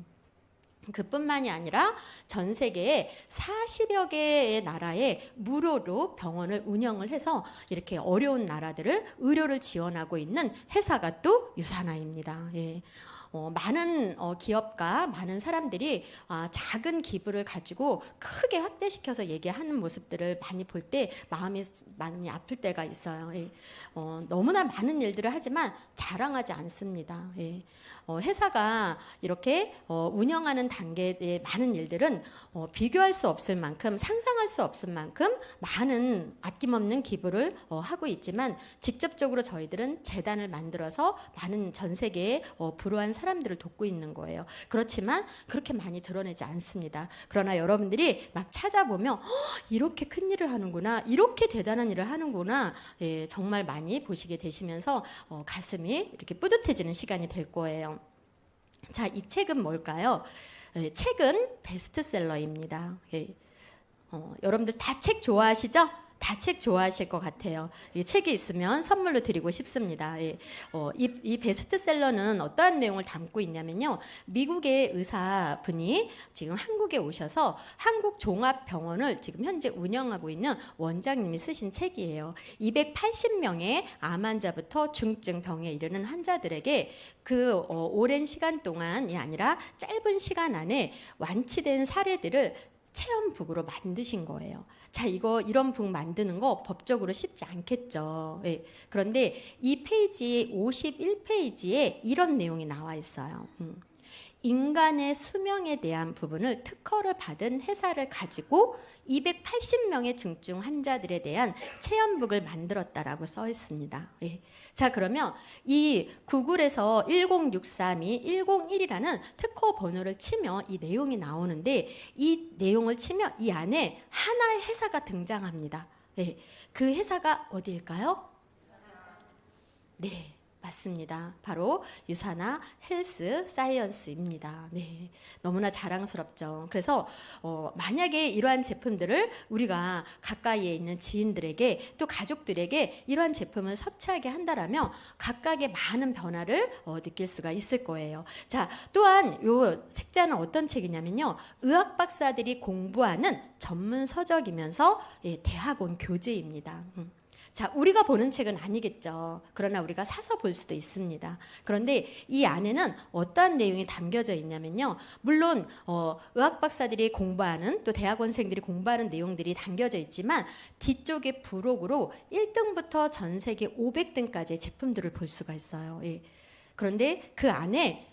그뿐만이 아니라 전 세계에 40여 개의 나라에 무료로 병원을 운영을 해서 이렇게 어려운 나라들을 의료를 지원하고 있는 회사가 또 유산화입니다. 예. 많은 기업과 많은 사람들이 작은 기부를 가지고 크게 확대시켜서 얘기하는 모습들을 많이 볼 때 마음이 아플 때가 있어요. 예. 너무나 많은 일들을 하지만 자랑하지 않습니다. 예. 회사가 이렇게 운영하는 단계의 많은 일들은 비교할 수 없을 만큼 상상할 수 없을 만큼 많은 아낌없는 기부를 하고 있지만 직접적으로 저희들은 재단을 만들어서 많은 전 세계의 불우한 사람들을 돕고 있는 거예요. 그렇지만 그렇게 많이 드러내지 않습니다. 그러나 여러분들이 막 찾아보면 이렇게 큰 일을 하는구나, 이렇게 대단한 일을 하는구나, 예, 정말 많이 보시게 되시면서 가슴이 이렇게 뿌듯해지는 시간이 될 거예요. 자, 이 책은 뭘까요? 책은 베스트셀러입니다. 여러분들 다 책 좋아하시죠? 다 책 좋아하실 것 같아요. 이 책이 있으면 선물로 드리고 싶습니다. 예. 이 베스트셀러는 어떠한 내용을 담고 있냐면요. 미국의 의사분이 지금 한국에 오셔서 한국종합병원을 지금 현재 운영하고 있는 원장님이 쓰신 책이에요. 280명의 암 환자부터 중증 병에 이르는 환자들에게 그 오랜 시간 동안이 아니라 짧은 시간 안에 완치된 사례들을 체험북으로 만드신 거예요. 자, 이런 북 만드는 거 법적으로 쉽지 않겠죠. 예. 그런데 이 페이지 51페이지에 이런 내용이 나와 있어요. 인간의 수명에 대한 부분을 특허를 받은 회사를 가지고 280명의 중증 환자들에 대한 체험북을 만들었다라고 써 있습니다. 예. 자, 그러면 이 구글에서 10632 101이라는 특허 번호를 치면 이 내용이 나오는데, 이 내용을 치면 이 안에 하나의 회사가 등장합니다. 예. 그 회사가 어디일까요? 네. 맞습니다. 바로 유사나 헬스 사이언스입니다. 네, 너무나 자랑스럽죠. 그래서 만약에 이러한 제품들을 우리가 가까이에 있는 지인들에게 또 가족들에게 이러한 제품을 섭취하게 한다라면 각각의 많은 변화를 느낄 수가 있을 거예요. 자, 또한 요 책자는 어떤 책이냐면요, 의학 박사들이 공부하는 전문 서적이면서 대학원 교재입니다. 자, 우리가 보는 책은 아니겠죠. 그러나 우리가 사서 볼 수도 있습니다. 그런데 이 안에는 어떠한 내용이 담겨져 있냐면요, 물론 의학 박사들이 공부하는, 또 대학원생들이 공부하는 내용들이 담겨져 있지만 뒤쪽에 부록으로 1등부터 전 세계 500등까지의 제품들을 볼 수가 있어요. 예. 그런데 그 안에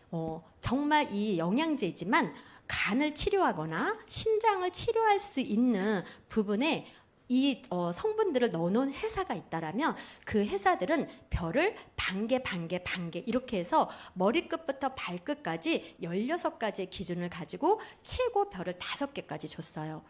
정말 이 영양제이지만 간을 치료하거나 심장을 치료할 수 있는 부분에 이 성분들을 넣어놓은 회사가 있다라면 그 회사들은 별을 반개 이렇게 해서 머리끝부터 발끝까지 16가지의 기준을 가지고 최고 별을 5개까지 줬어요.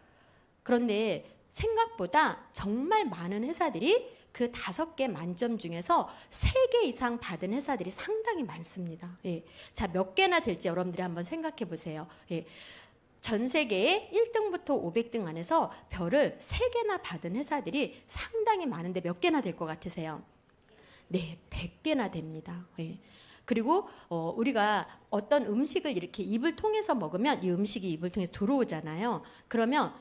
그런데 생각보다 정말 많은 회사들이 그 5개 만점 중에서 3개 이상 받은 회사들이 상당히 많습니다. 예. 자, 몇 개나 될지 여러분들이 한번 생각해 보세요. 예. 전 세계에 1등부터 500등 안에서 별을 3개나 받은 회사들이 상당히 많은데 몇 개나 될 것 같으세요? 네, 100개나 됩니다. 예. 그리고 우리가 어떤 음식을 이렇게 입을 통해서 먹으면 이 음식이 입을 통해서 들어오잖아요. 그러면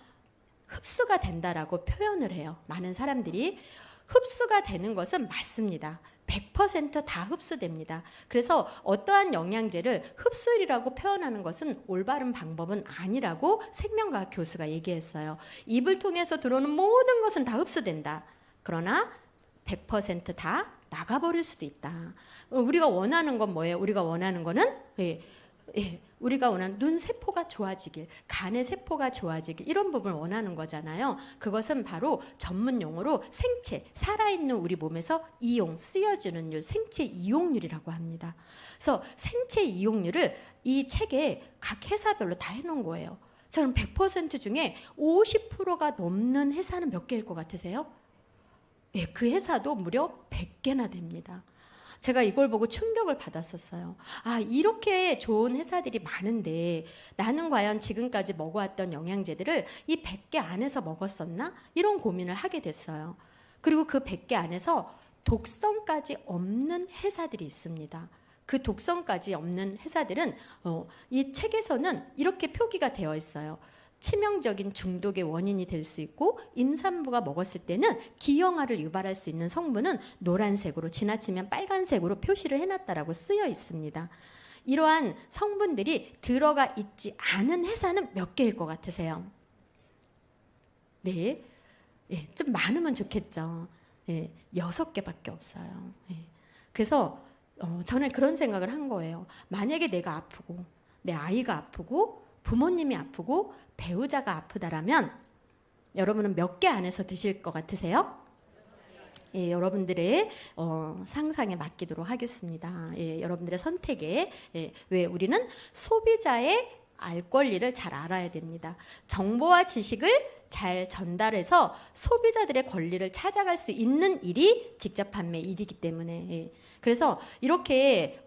흡수가 된다라고 표현을 해요. 많은 사람들이. 흡수가 되는 것은 맞습니다. 100%다 흡수됩니다. 그래서 어떠한 영양제를 흡수율이라고 표현하는 것은 올바른 방법은 아니라고 생명과학 교수가 얘기했어요. 입을 통해서 들어오는 모든 것은 다 흡수된다. 그러나 100%다 나가버릴 수도 있다. 우리가 원하는 건 뭐예요? 우리가 원하는 거는 우리가 원하는 눈 세포가 좋아지길, 간의 세포가 좋아지길, 이런 부분을 원하는 거잖아요. 그것은 바로 전문 용어로 생체, 살아있는 우리 몸에서 이용, 쓰여주는 율, 생체 이용률이라고 합니다. 그래서 생체 이용률을 이 책에 각 회사별로 다 해놓은 거예요. 자, 그럼 100% 중에 50%가 넘는 회사는 몇 개일 것 같으세요? 예, 그 회사도 무려 100개나 됩니다. 제가 이걸 보고 충격을 받았었어요. 아, 이렇게 좋은 회사들이 많은데 나는 과연 지금까지 먹어왔던 영양제들을 이 100개 안에서 먹었었나? 이런 고민을 하게 됐어요. 그리고 그 100개 안에서 독성까지 없는 회사들이 있습니다. 그 독성까지 없는 회사들은 이 책에서는 이렇게 표기가 되어 있어요. 치명적인 중독의 원인이 될 수 있고, 임산부가 먹었을 때는 기형아를 유발할 수 있는 성분은 노란색으로, 지나치면 빨간색으로 표시를 해놨다라고 쓰여 있습니다. 이러한 성분들이 들어가 있지 않은 회사는 몇 개일 것 같으세요? 네, 좀 많으면 좋겠죠. 6개밖에 없어요. 그래서 저는 그런 생각을 한 거예요. 만약에 내가 아프고 내 아이가 아프고 부모님이 아프고 배우자가 아프다라면 여러분은 몇 개 안에서 드실 것 같으세요? 여러분들의 상상에 맡기도록 하겠습니다. 여러분들의 선택에. 왜 우리는 소비자의 알 권리를 잘 알아야 됩니다. 정보와 지식을 잘 전달해서 소비자들의 권리를 찾아갈 수 있는 일이 직접 판매 일이기 때문에. 그래서 이렇게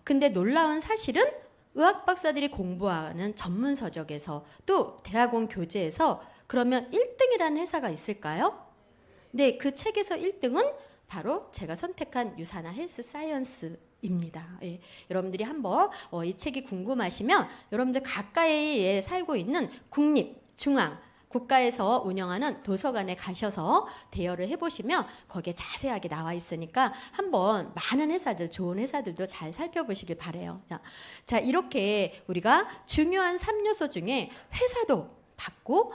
근데 놀라운 사실은 의학 박사들이 공부하는 전문 서적에서 또 대학원 교재에서 그러면 1등이라는 회사가 있을까요? 네, 그 책에서 1등은 바로 제가 선택한 유산화 헬스 사이언스입니다. 예, 여러분들이 한번 이 책이 궁금하시면 여러분들 가까이에 살고 있는 국립, 중앙, 국가에서 운영하는 도서관에 가셔서 대여를 해보시면 거기에 자세하게 나와 있으니까 한번 많은 회사들, 좋은 회사들도 잘 살펴보시길 바래요. 자, 이렇게 우리가 중요한 3요소 중에 회사도 봤고,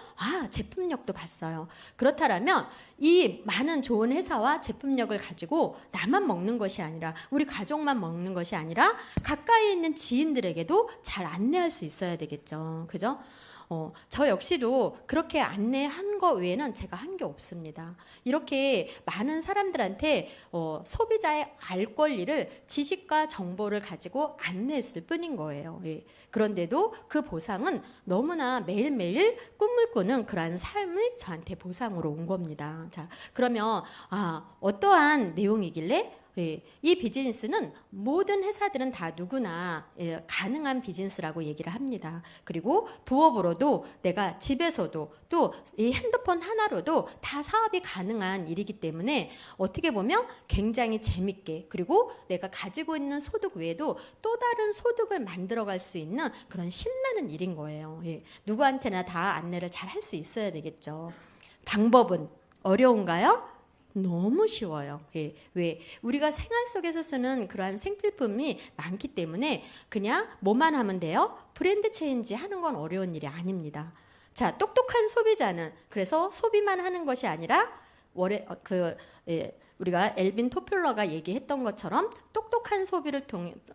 제품력도 봤어요. 그렇다면 이 많은 좋은 회사와 제품력을 가지고 나만 먹는 것이 아니라 우리 가족만 먹는 것이 아니라 가까이 있는 지인들에게도 잘 안내할 수 있어야 되겠죠. 그죠? 저 역시도 그렇게 안내한 거 외에는 제가 한 게 없습니다. 이렇게 많은 사람들한테 소비자의 알 권리를 지식과 정보를 가지고 안내했을 뿐인 거예요. 예. 그런데도 그 보상은 너무나 매일매일 꿈을 꾸는 그러한 삶이 저한테 보상으로 온 겁니다. 자, 그러면 어떠한 내용이길래 예, 이 비즈니스는 모든 회사들은 다 누구나 가능한 비즈니스라고 얘기를 합니다. 그리고 부업으로도 내가 집에서도 또 이 핸드폰 하나로도 다 사업이 가능한 일이기 때문에 어떻게 보면 굉장히 재밌게 그리고 내가 가지고 있는 소득 외에도 또 다른 소득을 만들어갈 수 있는 그런 신나는 일인 거예요. 예, 누구한테나 다 안내를 잘 할 수 있어야 되겠죠. 방법은 어려운가요? 너무 쉬워요. 예. 왜? 우리가 생활 속에서 쓰는 그러한 생필품이 많기 때문에 그냥 뭐만 하면 돼요? 브랜드 체인지 하는 건 어려운 일이 아닙니다. 자, 똑똑한 소비자는 그래서 소비만 하는 것이 아니라 우리가 엘빈 토플러가 얘기했던 것처럼 똑똑한 소비를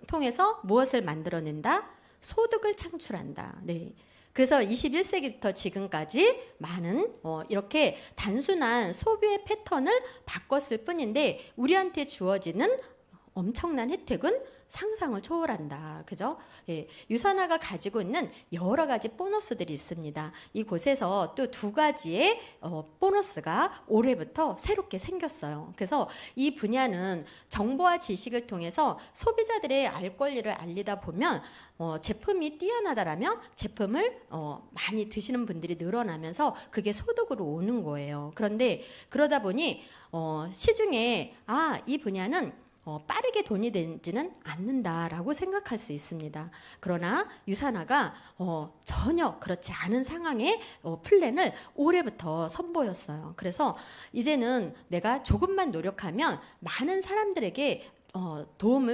통해서 무엇을 만들어낸다? 소득을 창출한다. 네. 그래서 21세기부터 지금까지 많은 이렇게 단순한 소비의 패턴을 바꿨을 뿐인데 우리한테 주어지는 엄청난 혜택은 상상을 초월한다. 그죠? 예, 유산화가 가지고 있는 여러 가지 보너스들이 있습니다. 이곳에서 또 두 가지의 보너스가 올해부터 새롭게 생겼어요. 그래서 이 분야는 정보와 지식을 통해서 소비자들의 알 권리를 알리다 보면 제품이 뛰어나다라면 제품을 많이 드시는 분들이 늘어나면서 그게 소득으로 오는 거예요. 그런데 그러다 보니 시중에 이 분야는 빠르게 돈이 되지는 않는다라고 생각할 수 있습니다. 그러나 유산화가 전혀 그렇지 않은 상황의 플랜을 올해부터 선보였어요. 그래서 이제는 내가 조금만 노력하면 많은 사람들에게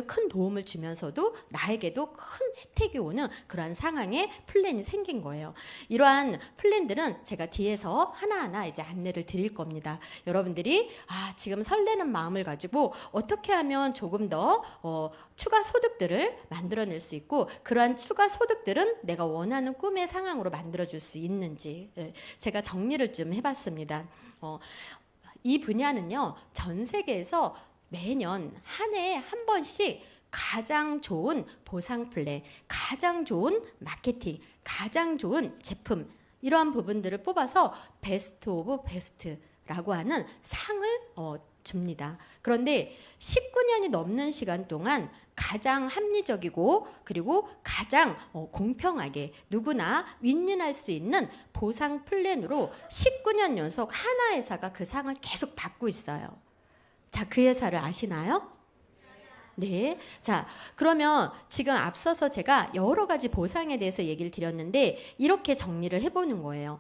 큰 도움을 주면서도 나에게도 큰 혜택이 오는 그러한 상황의 플랜이 생긴 거예요. 이러한 플랜들은 제가 뒤에서 하나하나 이제 안내를 드릴 겁니다. 여러분들이 지금 설레는 마음을 가지고 어떻게 하면 조금 더 추가 소득들을 만들어낼 수 있고 그러한 추가 소득들은 내가 원하는 꿈의 상황으로 만들어줄 수 있는지 제가 정리를 좀 해봤습니다. 이 분야는요, 전 세계에서 매년 한 해에 한 번씩 가장 좋은 보상 플랜, 가장 좋은 마케팅, 가장 좋은 제품 이러한 부분들을 뽑아서 베스트 오브 베스트라고 하는 상을 줍니다. 그런데 19년이 넘는 시간 동안 가장 합리적이고 그리고 가장 공평하게 누구나 윈윈할 수 있는 보상 플랜으로 19년 연속 하나 회사가 그 상을 계속 받고 있어요. 자, 그 회사를 아시나요? 네. 자, 그러면 지금 앞서서 제가 여러 가지 보상에 대해서 얘기를 드렸는데 이렇게 정리를 해보는 거예요.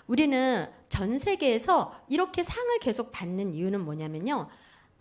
우리는 전 세계에서 이렇게 상을 계속 받는 이유는 뭐냐면요.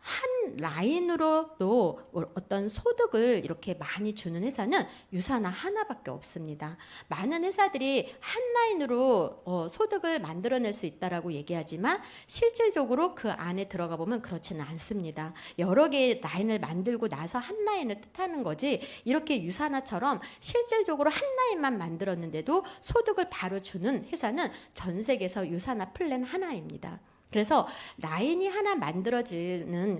한 라인으로도 어떤 소득을 이렇게 많이 주는 회사는 유산화 하나밖에 없습니다. 많은 회사들이 한 라인으로 소득을 만들어낼 수 있다라고 얘기하지만 실질적으로 그 안에 들어가 보면 그렇지는 않습니다. 여러 개의 라인을 만들고 나서 한 라인을 뜻하는 거지 이렇게 유산화처럼 실질적으로 한 라인만 만들었는데도 소득을 바로 주는 회사는 전 세계에서 유산화 플랜 하나입니다. 그래서 라인이 하나 만들어지는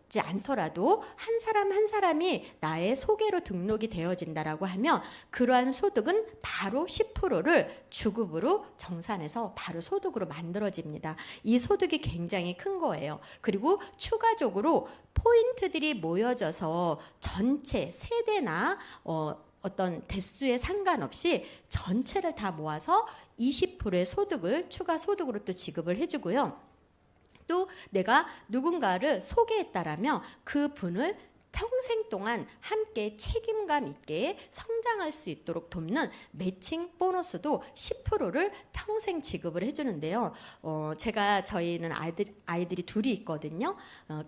지 않더라도 한 사람 한 사람이 나의 소개로 등록이 되어진다라고 하면 그러한 소득은 바로 10%를 주급으로 정산해서 바로 소득으로 만들어집니다. 이 소득이 굉장히 큰 거예요. 그리고 추가적으로 포인트들이 모여져서 전체 세대나 어떤 대수에 상관없이 전체를 다 모아서 20%의 소득을 추가 소득으로 또 지급을 해주고요. 또 내가 누군가를 소개했다라면 그 분을 평생 동안 함께 책임감 있게 성장할 수 있도록 돕는 매칭 보너스도 10%를 평생 지급을 해주는데요. 저희는 아이들이 둘이 있거든요.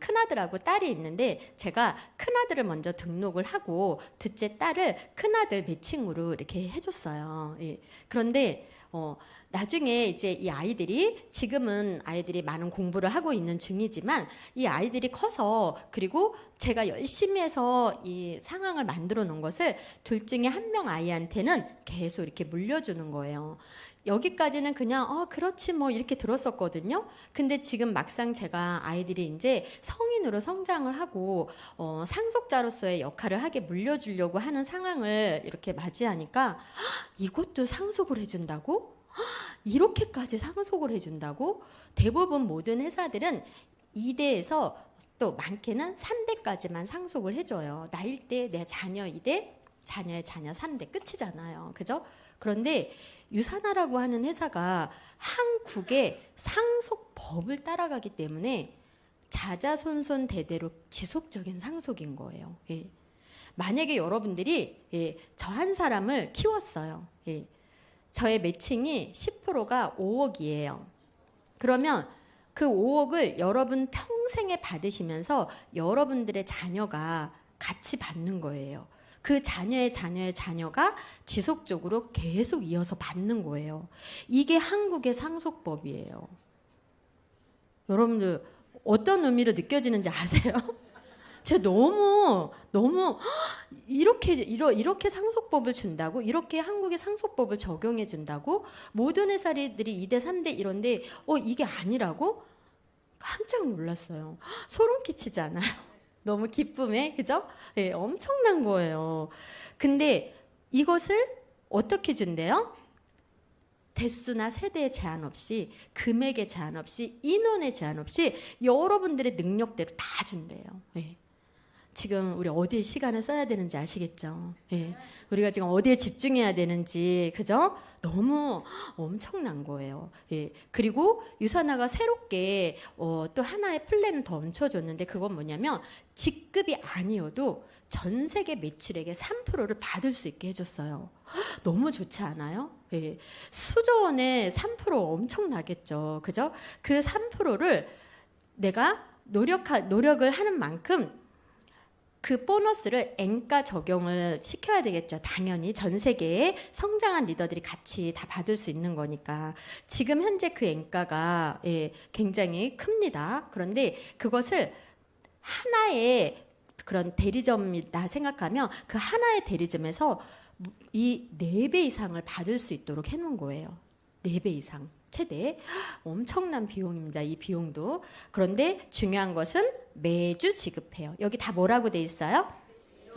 큰아들하고 딸이 있는데 제가 큰아들을 먼저 등록을 하고 둘째 딸을 큰아들 매칭으로 이렇게 해줬어요. 예. 그런데 나중에 이제 이 아이들이 지금은 아이들이 많은 공부를 하고 있는 중이지만 이 아이들이 커서 그리고 제가 열심히 해서 이 상황을 만들어 놓은 것을 둘 중에 한 명 아이한테는 계속 이렇게 물려주는 거예요. 여기까지는 그냥 그렇지 뭐 이렇게 들었었거든요. 근데 지금 막상 제가 아이들이 이제 성인으로 성장을 하고 상속자로서의 역할을 하게 물려주려고 하는 상황을 이렇게 맞이하니까 이것도 상속을 해준다고? 이렇게까지 상속을 해준다고? 대부분 모든 회사들은 2대에서 또 많게는 3대까지만 상속을 해줘요. 나일 때 내 자녀 2대, 자녀의 자녀 3대 끝이잖아요. 그죠? 그런데 유산하라고 하는 회사가 한국의 상속법을 따라가기 때문에 자자손손 대대로 지속적인 상속인 거예요. 예. 만약에 여러분들이 저 한 사람을 키웠어요. 예. 저의 매칭이 10%가 5억이에요. 그러면 그 5억을 여러분 평생에 받으시면서 여러분들의 자녀가 같이 받는 거예요. 그 자녀의 자녀가 지속적으로 계속 이어서 받는 거예요. 이게 한국의 상속법이에요. 여러분들 어떤 의미로 느껴지는지 아세요? 제가 너무 이렇게 상속법을 준다고, 이렇게 한국의 상속법을 적용해 준다고, 모든 회사들이 2대 3대 이런데 이게 아니라고 깜짝 놀랐어요. 소름 끼치잖아요. 너무 기쁨에, 그죠? 네, 엄청난 거예요. 근데 이것을 어떻게 준대요? 대수나 세대에 제한 없이, 금액에 제한 없이, 인원에 제한 없이 여러분들의 능력대로 다 준대요. 네. 지금 우리 어디에 시간을 써야 되는지 아시겠죠? 예. 우리가 지금 어디에 집중해야 되는지, 그죠? 너무 엄청난 거예요. 예. 그리고 유산화가 새롭게 또 하나의 플랜을 더 얹혀줬는데 그건 뭐냐면 직급이 아니어도 전 세계 매출액의 3%를 받을 수 있게 해줬어요. 너무 좋지 않아요? 예. 수조 원의 3% 엄청나겠죠. 그죠? 그 3%를 내가 노력을 하는 만큼 그 보너스를 N가 적용을 시켜야 되겠죠. 당연히 전 세계에 성장한 리더들이 같이 다 받을 수 있는 거니까. 지금 현재 그 N가가 굉장히 큽니다. 그런데 그것을 하나의 그런 대리점이다 생각하면 그 하나의 대리점에서 이 4배 이상을 받을 수 있도록 해놓은 거예요. 4배 이상. 최대. 엄청난 비용입니다. 이 비용도. 그런데 중요한 것은 매주 지급해요. 여기 다 뭐라고 돼 있어요?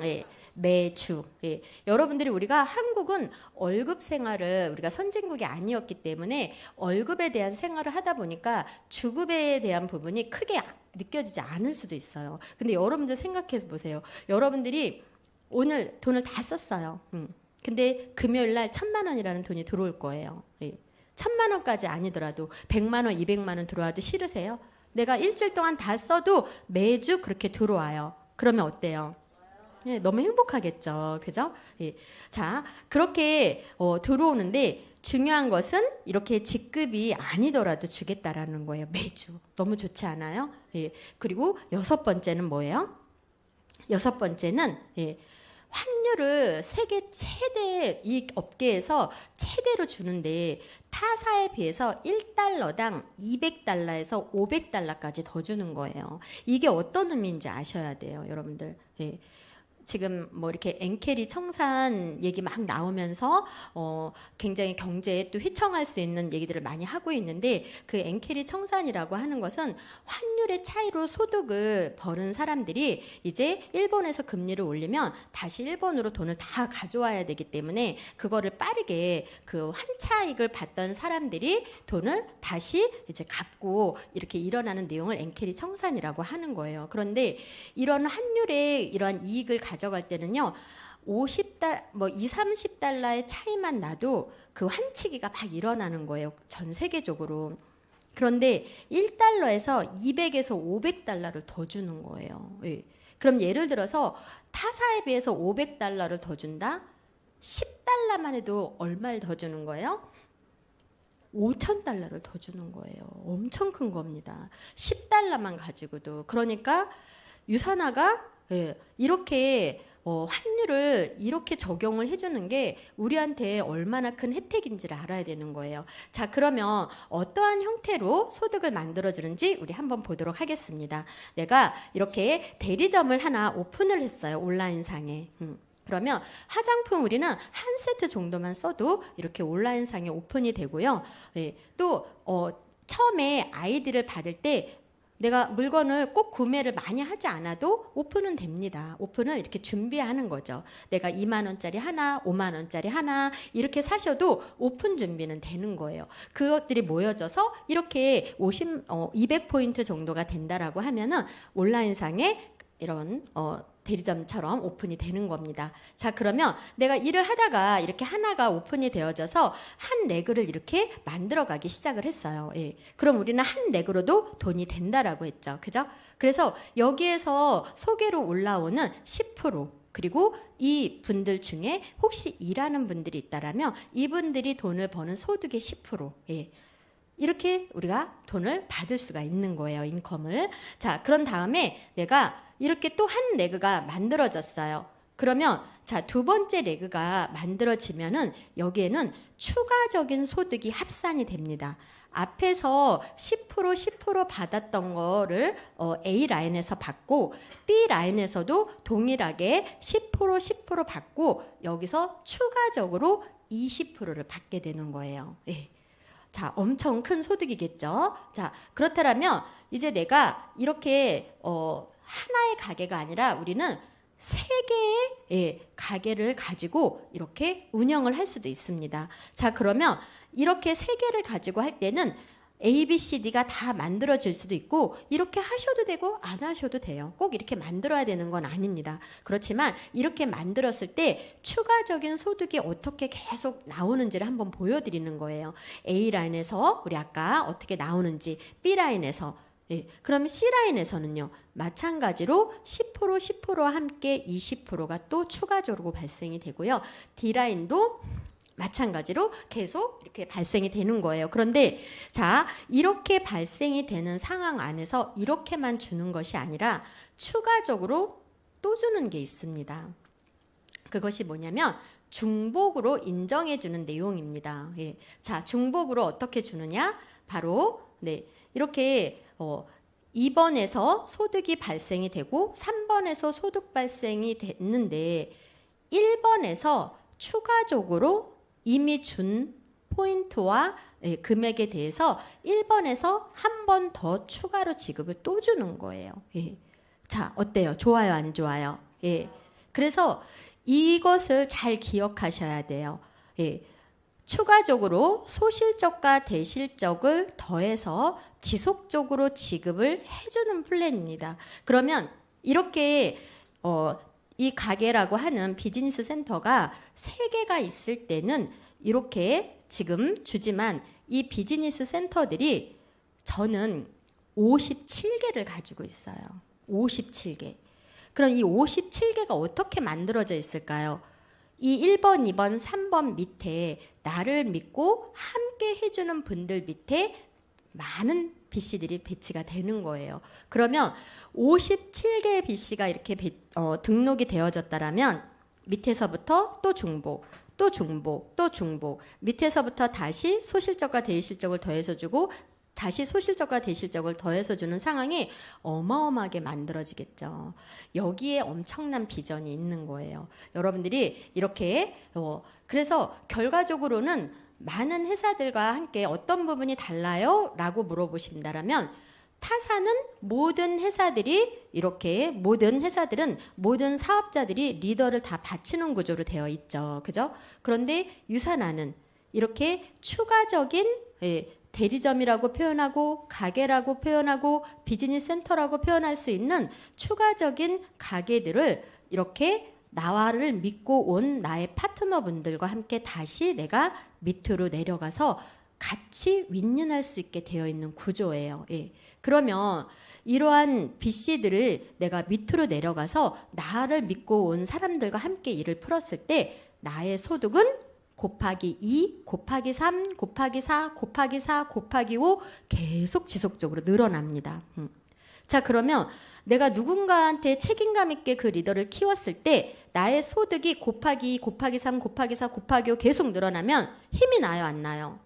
예, 매주. 예. 여러분들이 우리가 한국은 월급 생활을 우리가 선진국이 아니었기 때문에 월급에 대한 생활을 하다 보니까 주급에 대한 부분이 크게 느껴지지 않을 수도 있어요. 근데 여러분들 생각해 보세요. 여러분들이 오늘 돈을 다 썼어요. 근데 금요일 날 1,000만 원이라는 돈이 들어올 거예요. 예. 1,000만 원까지 아니더라도 100만 원, 200만 원 들어와도 싫으세요? 내가 일주일 동안 다 써도 매주 그렇게 들어와요. 그러면 어때요? 예, 너무 행복하겠죠. 그죠? 예. 자, 그렇게 들어오는데 중요한 것은 이렇게 직급이 아니더라도 주겠다라는 거예요. 매주. 너무 좋지 않아요? 예. 그리고 6번째는 뭐예요? 6번째는 환율을 세계 최대 이 업계에서 최대로 주는데 타사에 비해서 1달러당 200달러에서 500달러까지 더 주는 거예요. 이게 어떤 의미인지 아셔야 돼요, 여러분들. 예. 지금 뭐 이렇게 엔캐리 청산 얘기 막 나오면서 굉장히 경제에 또 휘청할 수 있는 얘기들을 많이 하고 있는데 그 엔캐리 청산이라고 하는 것은 환율의 차이로 소득을 벌은 사람들이 이제 일본에서 금리를 올리면 다시 일본으로 돈을 다 가져와야 되기 때문에 그거를 빠르게 그 환차익을 받던 사람들이 돈을 다시 이제 갚고 이렇게 일어나는 내용을 엔캐리 청산이라고 하는 거예요. 그런데 이런 환율의 이러한 이익을 가져갈 때는요, 뭐 2, 30달러의 차이만 나도 그 환치기가 막 일어나는 거예요. 전 세계적으로. 그런데 1달러에서 200에서 500달러를 더 주는 거예요. 예. 그럼 예를 들어서 타사에 비해서 500달러를 더 준다? 10달러만 해도 얼마를 더 주는 거예요? 5,000달러를 더 주는 거예요. 엄청 큰 겁니다. 10달러만 가지고도. 그러니까 유산화가 이렇게 환율을 이렇게 적용을 해주는 게 우리한테 얼마나 큰 혜택인지를 알아야 되는 거예요. 자, 그러면 어떠한 형태로 소득을 만들어주는지 우리 한번 보도록 하겠습니다. 내가 이렇게 대리점을 하나 오픈을 했어요. 온라인상에. 그러면 화장품 우리는 한 세트 정도만 써도 이렇게 온라인상에 오픈이 되고요. 또 처음에 아이디를 받을 때 내가 물건을 꼭 구매를 많이 하지 않아도 오픈은 됩니다. 오픈을 이렇게 준비하는 거죠. 내가 2만 원짜리 하나, 5만 원짜리 하나 이렇게 사셔도 오픈 준비는 되는 거예요. 그것들이 모여져서 이렇게 200포인트 정도가 된다라고 하면은 온라인상에 이런 대리점처럼 오픈이 되는 겁니다. 자, 그러면 내가 일을 하다가 이렇게 하나가 오픈이 되어져서 한 레그를 이렇게 만들어가기 시작을 했어요. 예. 그럼 우리는 한 레그로도 돈이 된다라고 했죠. 그죠? 그래서 여기에서 소개로 올라오는 10% 그리고 이 분들 중에 혹시 일하는 분들이 있다라면 이분들이 돈을 버는 소득의 10%. 예. 이렇게 우리가 돈을 받을 수가 있는 거예요. 인컴을. 자, 그런 다음에 내가 이렇게 또 한 레그가 만들어졌어요. 그러면 자, 두 번째 레그가 만들어지면은 여기에는 추가적인 소득이 합산이 됩니다. 앞에서 10% 받았던 거를 A 라인에서 받고 B 라인에서도 동일하게 10% 받고 여기서 추가적으로 20%를 받게 되는 거예요. 예. 자, 엄청 큰 소득이겠죠. 자, 그렇다면 이제 내가 이렇게 하나의 가게가 아니라 우리는 세 개의 가게를 가지고 이렇게 운영을 할 수도 있습니다. 자, 그러면 이렇게 세 개를 가지고 할 때는 A, B, C, D가 다 만들어질 수도 있고 이렇게 하셔도 되고 안 하셔도 돼요. 꼭 이렇게 만들어야 되는 건 아닙니다. 그렇지만 이렇게 만들었을 때 추가적인 소득이 어떻게 계속 나오는지를 한번 보여드리는 거예요. A 라인에서 우리 아까 어떻게 나오는지 B 라인에서 그럼 C 라인에서는요. 마찬가지로 10%와 함께 20%가 또 추가적으로 발생이 되고요. D 라인도 마찬가지로 계속 이렇게 발생이 되는 거예요. 그런데 자, 이렇게 발생이 되는 상황 안에서 이렇게만 주는 것이 아니라 추가적으로 또 주는 게 있습니다. 그것이 뭐냐면 중복으로 인정해 주는 내용입니다. 예. 자, 중복으로 어떻게 주느냐? 바로 이렇게 2번에서 소득이 발생이 되고 3번에서 소득 발생이 됐는데 1번에서 추가적으로 이미 준 포인트와 금액에 대해서 1번에서 한 번 더 추가로 지급을 또 주는 거예요. 예. 자, 어때요? 좋아요, 안 좋아요? 예. 그래서 이것을 잘 기억하셔야 돼요. 예. 추가적으로 소실적과 대실적을 더해서 지속적으로 지급을 해주는 플랜입니다. 그러면 이렇게 이 가게라고 하는 비즈니스 센터가 3개가 있을 때는 이렇게 지금 주지만 이 비즈니스 센터들이 저는 57개를 가지고 있어요. 57개. 그럼 이 57개가 어떻게 만들어져 있을까요? 이 1번, 2번, 3번 밑에 나를 믿고 함께 해주는 분들 밑에 많은 BC들이 배치가 되는 거예요. 그러면 57개의 BC가 이렇게 등록이 되어졌다라면 밑에서부터 또 중복, 또 중복, 또 중복, 밑에서부터 다시 소실적과 대실적을 더해서 주고 다시 소실적과 대실적을 더해서 주는 상황이 어마어마하게 만들어지겠죠. 여기에 엄청난 비전이 있는 거예요. 여러분들이 이렇게 그래서 결과적으로는 많은 회사들과 함께 어떤 부분이 달라요? 라고 물어보신다면 타사는 모든 회사들이 이렇게 모든 회사들은 모든 사업자들이 리더를 다 바치는 구조로 되어 있죠. 그죠? 그런데 유산화는 이렇게 추가적인 대리점이라고 표현하고 가게라고 표현하고 비즈니스 센터라고 표현할 수 있는 추가적인 가게들을 이렇게 나를 믿고 온 나의 파트너분들과 함께 다시 내가 밑으로 내려가서 같이 윈윈할 수 있게 되어 있는 구조예요. 예. 그러면 이러한 BC들을 내가 밑으로 내려가서 나를 믿고 온 사람들과 함께 일을 풀었을 때 나의 소득은 곱하기 2, 곱하기 3, 곱하기 4, 곱하기 4, 곱하기 5 계속 지속적으로 늘어납니다. 자, 그러면 내가 누군가한테 책임감 있게 그 리더를 키웠을 때 나의 소득이 곱하기 2, 곱하기 3, 곱하기 4, 곱하기 5 계속 늘어나면 힘이 나요, 안 나요?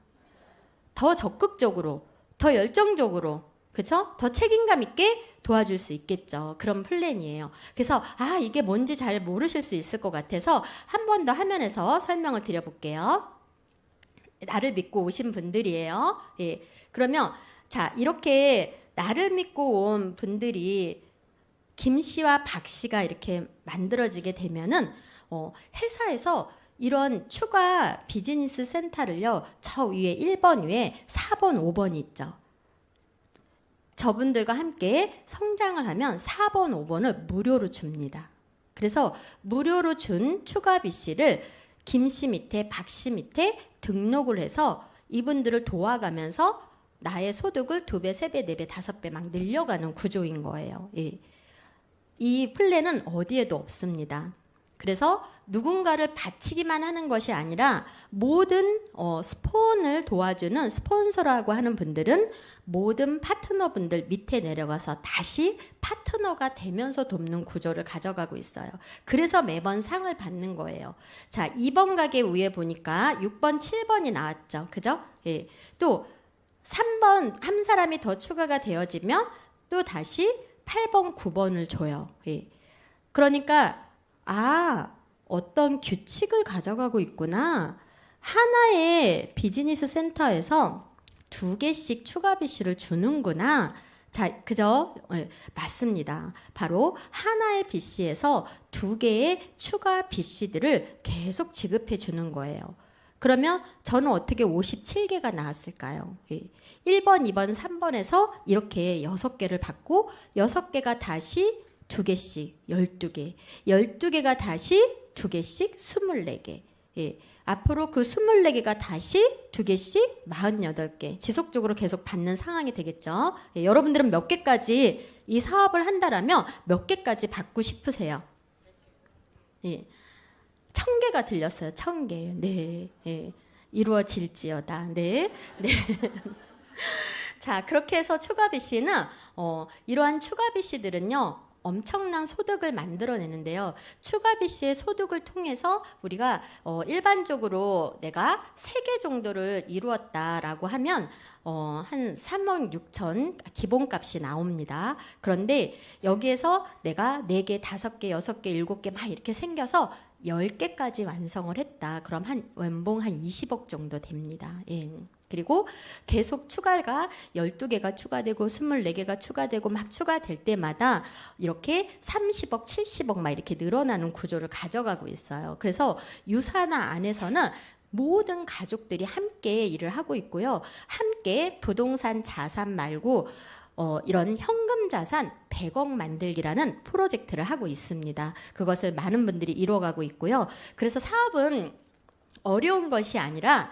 더 적극적으로, 더 열정적으로, 그렇죠? 더 책임감 있게 도와줄 수 있겠죠. 그런 플랜이에요. 그래서 이게 뭔지 잘 모르실 수 있을 것 같아서 한 번 더 화면에서 설명을 드려볼게요. 나를 믿고 오신 분들이에요. 예. 그러면 자, 이렇게 나를 믿고 온 분들이 김 씨와 박 씨가 이렇게 만들어지게 되면은 회사에서 이런 추가 비즈니스 센터를요, 저 위에 1번 위에 4번, 5번이 있죠. 저분들과 함께 성장을 하면 4번, 5번을 무료로 줍니다. 그래서 무료로 준 추가 BC를 김 씨 밑에, 박 씨 밑에 등록을 해서 이분들을 도와가면서 나의 소득을 2배, 3배, 4배, 5배 막 늘려가는 구조인 거예요. 예. 이 플랜은 어디에도 없습니다. 그래서 누군가를 바치기만 하는 것이 아니라 모든 스폰을 도와주는 스폰서라고 하는 분들은 모든 파트너분들 밑에 내려가서 다시 파트너가 되면서 돕는 구조를 가져가고 있어요. 그래서 매번 상을 받는 거예요. 자, 2번 가게 위에 보니까 6번, 7번이 나왔죠. 그죠? 예. 또 3번 한 사람이 더 추가가 되어지면 또 다시 8번, 9번을 줘요. 예. 그러니까 어떤 규칙을 가져가고 있구나. 하나의 비즈니스 센터에서 2개씩 추가 BC를 주는구나. 자, 그죠? 네, 맞습니다. 바로 하나의 BC에서 2개의 추가 BC들을 계속 지급해 주는 거예요. 그러면 저는 어떻게 57개가 나왔을까요? 1번, 2번, 3번에서 이렇게 6개를 받고 6개가 다시 2개씩 12개, 12개가 다시 2개씩 24개. 예. 앞으로 그 24개가 다시 2개씩 48개 지속적으로 계속 받는 상황이 되겠죠. 예. 여러분들은 몇 개까지 이 사업을 한다라면 몇 개까지 받고 싶으세요? 예. 1000개가 들렸어요. 1000개. 네. 예. 이루어질지어다. 네. 네. 자, 그렇게 해서 추가 BC는 이러한 추가 BC들은요. 엄청난 소득을 만들어내는데요. 추가 BC의 소득을 통해서 우리가 일반적으로 내가 3개 정도를 이루었다라고 하면 한 3억 6천 기본값이 나옵니다. 그런데 여기에서 내가 4개, 5개, 6개, 7개 막 이렇게 생겨서 10개까지 완성을 했다. 그럼 연봉 한 20억 정도 됩니다. 예. 그리고 계속 추가가 12개가 추가되고 24개가 추가되고 막 추가될 때마다 이렇게 30억, 70억 막 이렇게 늘어나는 구조를 가져가고 있어요. 그래서 유산화 안에서는 모든 가족들이 함께 일을 하고 있고요. 함께 부동산 자산 말고 이런 현금 자산 100억 만들기라는 프로젝트를 하고 있습니다. 그것을 많은 분들이 이루어가고 있고요. 그래서 사업은 어려운 것이 아니라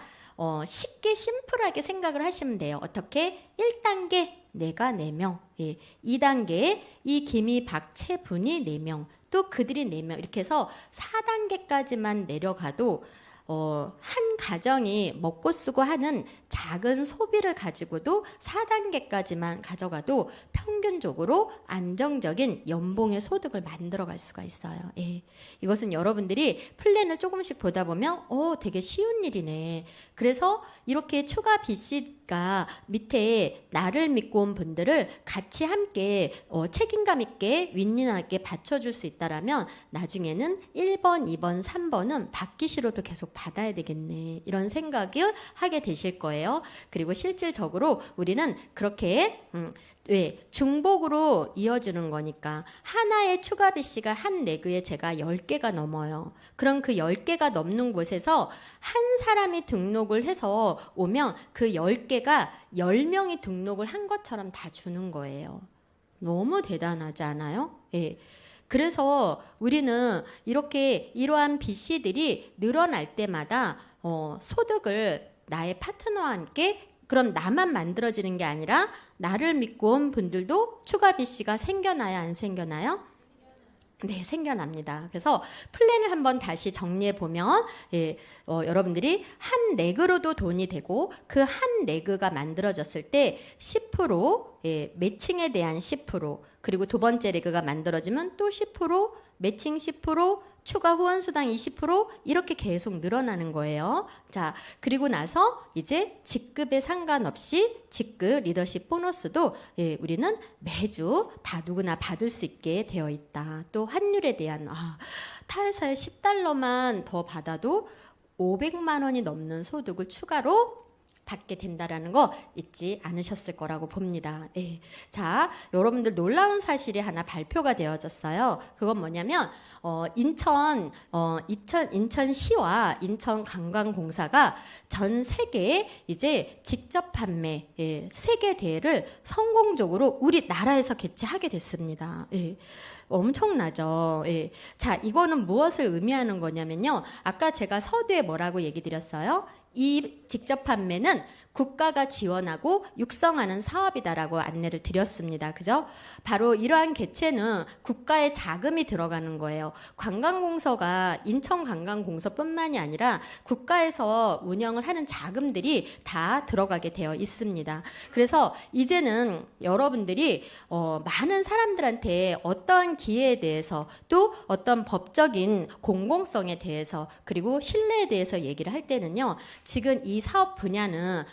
쉽게 심플하게 생각을 하시면 돼요. 어떻게? 1단계 내가 4명, 예. 2단계 이 김이 박채 분이 4명, 또 그들이 4명 이렇게 해서 4단계까지만 내려가도 한 가정이 먹고 쓰고 하는 작은 소비를 가지고도 4단계까지만 가져가도 평균적으로 안정적인 연봉의 소득을 만들어갈 수가 있어요. 예. 이것은 여러분들이 플랜을 조금씩 보다 보면 되게 쉬운 일이네. 그래서 이렇게 추가 BC가 밑에 나를 믿고 온 분들을 같이 함께 책임감 있게 윈윈하게 받쳐줄 수 있다라면 나중에는 1번, 2번, 3번은 받기 싫어도 계속 받아야 되겠네. 이런 생각을 하게 되실 거예요. 그리고 실질적으로 우리는 그렇게 중복으로 이어지는 거니까 하나의 추가 BC가 한 레그에 제가 10개가 넘어요. 그럼 그 10개가 넘는 곳에서 한 사람이 등록을 해서 오면 그 10개가 10명이 등록을 한 것처럼 다 주는 거예요. 너무 대단하지 않아요? 예. 그래서 우리는 이렇게 이러한 BC들이 늘어날 때마다 소득을 나의 파트너와 함께 그럼 나만 만들어지는 게 아니라 나를 믿고 온 분들도 추가 BC가 생겨나요, 안 생겨나요? 네, 생겨납니다. 그래서 플랜을 한번 다시 정리해 보면 여러분들이 한 레그로도 돈이 되고 그 한 레그가 만들어졌을 때 10% 매칭에 대한 10% 그리고 두 번째 레그가 만들어지면 또 10% 매칭 10% 추가 후원 수당 20% 이렇게 계속 늘어나는 거예요. 자, 그리고 나서 이제 직급에 상관없이 직급 리더십 보너스도 우리는 매주 다 누구나 받을 수 있게 되어 있다. 또 환율에 대한 타 회사에 $10만 더 받아도 500만 원이 넘는 소득을 추가로 받게 된다라는 거 잊지 않으셨을 거라고 봅니다. 자, 여러분들 놀라운 사실이 하나 발표가 되어졌어요. 그건 뭐냐면 인천시와 인천관광공사가 전 세계에 이제 직접 판매 세계 대회를 성공적으로 우리나라에서 개최하게 됐습니다. 엄청나죠. 자, 이거는 무엇을 의미하는 거냐면요. 아까 제가 서두에 뭐라고 얘기 드렸어요? 이 직접 판매는 국가가 지원하고 육성하는 사업이다라고 안내를 드렸습니다. 그죠? 바로 이러한 개최는 국가의 자금이 들어가는 거예요. 관광공서가 인천관광공서뿐만이 아니라 국가에서 운영을 하는 자금들이 다 들어가게 되어 있습니다. 그래서 이제는 여러분들이 많은 사람들한테 어떠한 기회에 대해서 또 어떤 법적인 공공성에 대해서 그리고 신뢰에 대해서 얘기를 할 때는요. 지금 이 사업 분야는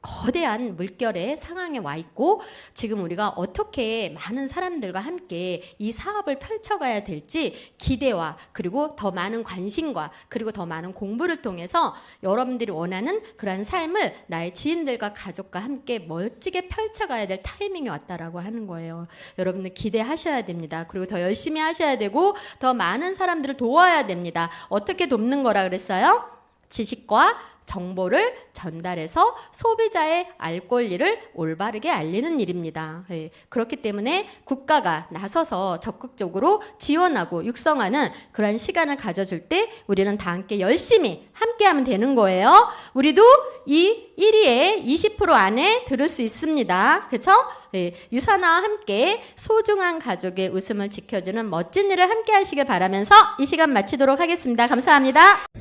거대한 물결의 상황에 와 있고 지금 우리가 어떻게 많은 사람들과 함께 이 사업을 펼쳐가야 될지 기대와 그리고 더 많은 관심과 그리고 더 많은 공부를 통해서 여러분들이 원하는 그러한 삶을 나의 지인들과 가족과 함께 멋지게 펼쳐가야 될 타이밍이 왔다라고 하는 거예요. 여러분들 기대하셔야 됩니다. 그리고 더 열심히 하셔야 되고 더 많은 사람들을 도와야 됩니다. 어떻게 돕는 거라 그랬어요? 지식과 정보를 전달해서 소비자의 알 권리를 올바르게 알리는 일입니다. 그렇기 때문에 국가가 나서서 적극적으로 지원하고 육성하는 그런 시간을 가져줄 때 우리는 다 함께 열심히 함께하면 되는 거예요. 우리도 이 1위에 20% 안에 들을 수 있습니다. 그렇죠? 유사나와 함께 소중한 가족의 웃음을 지켜주는 멋진 일을 함께 하시길 바라면서 이 시간 마치도록 하겠습니다. 감사합니다.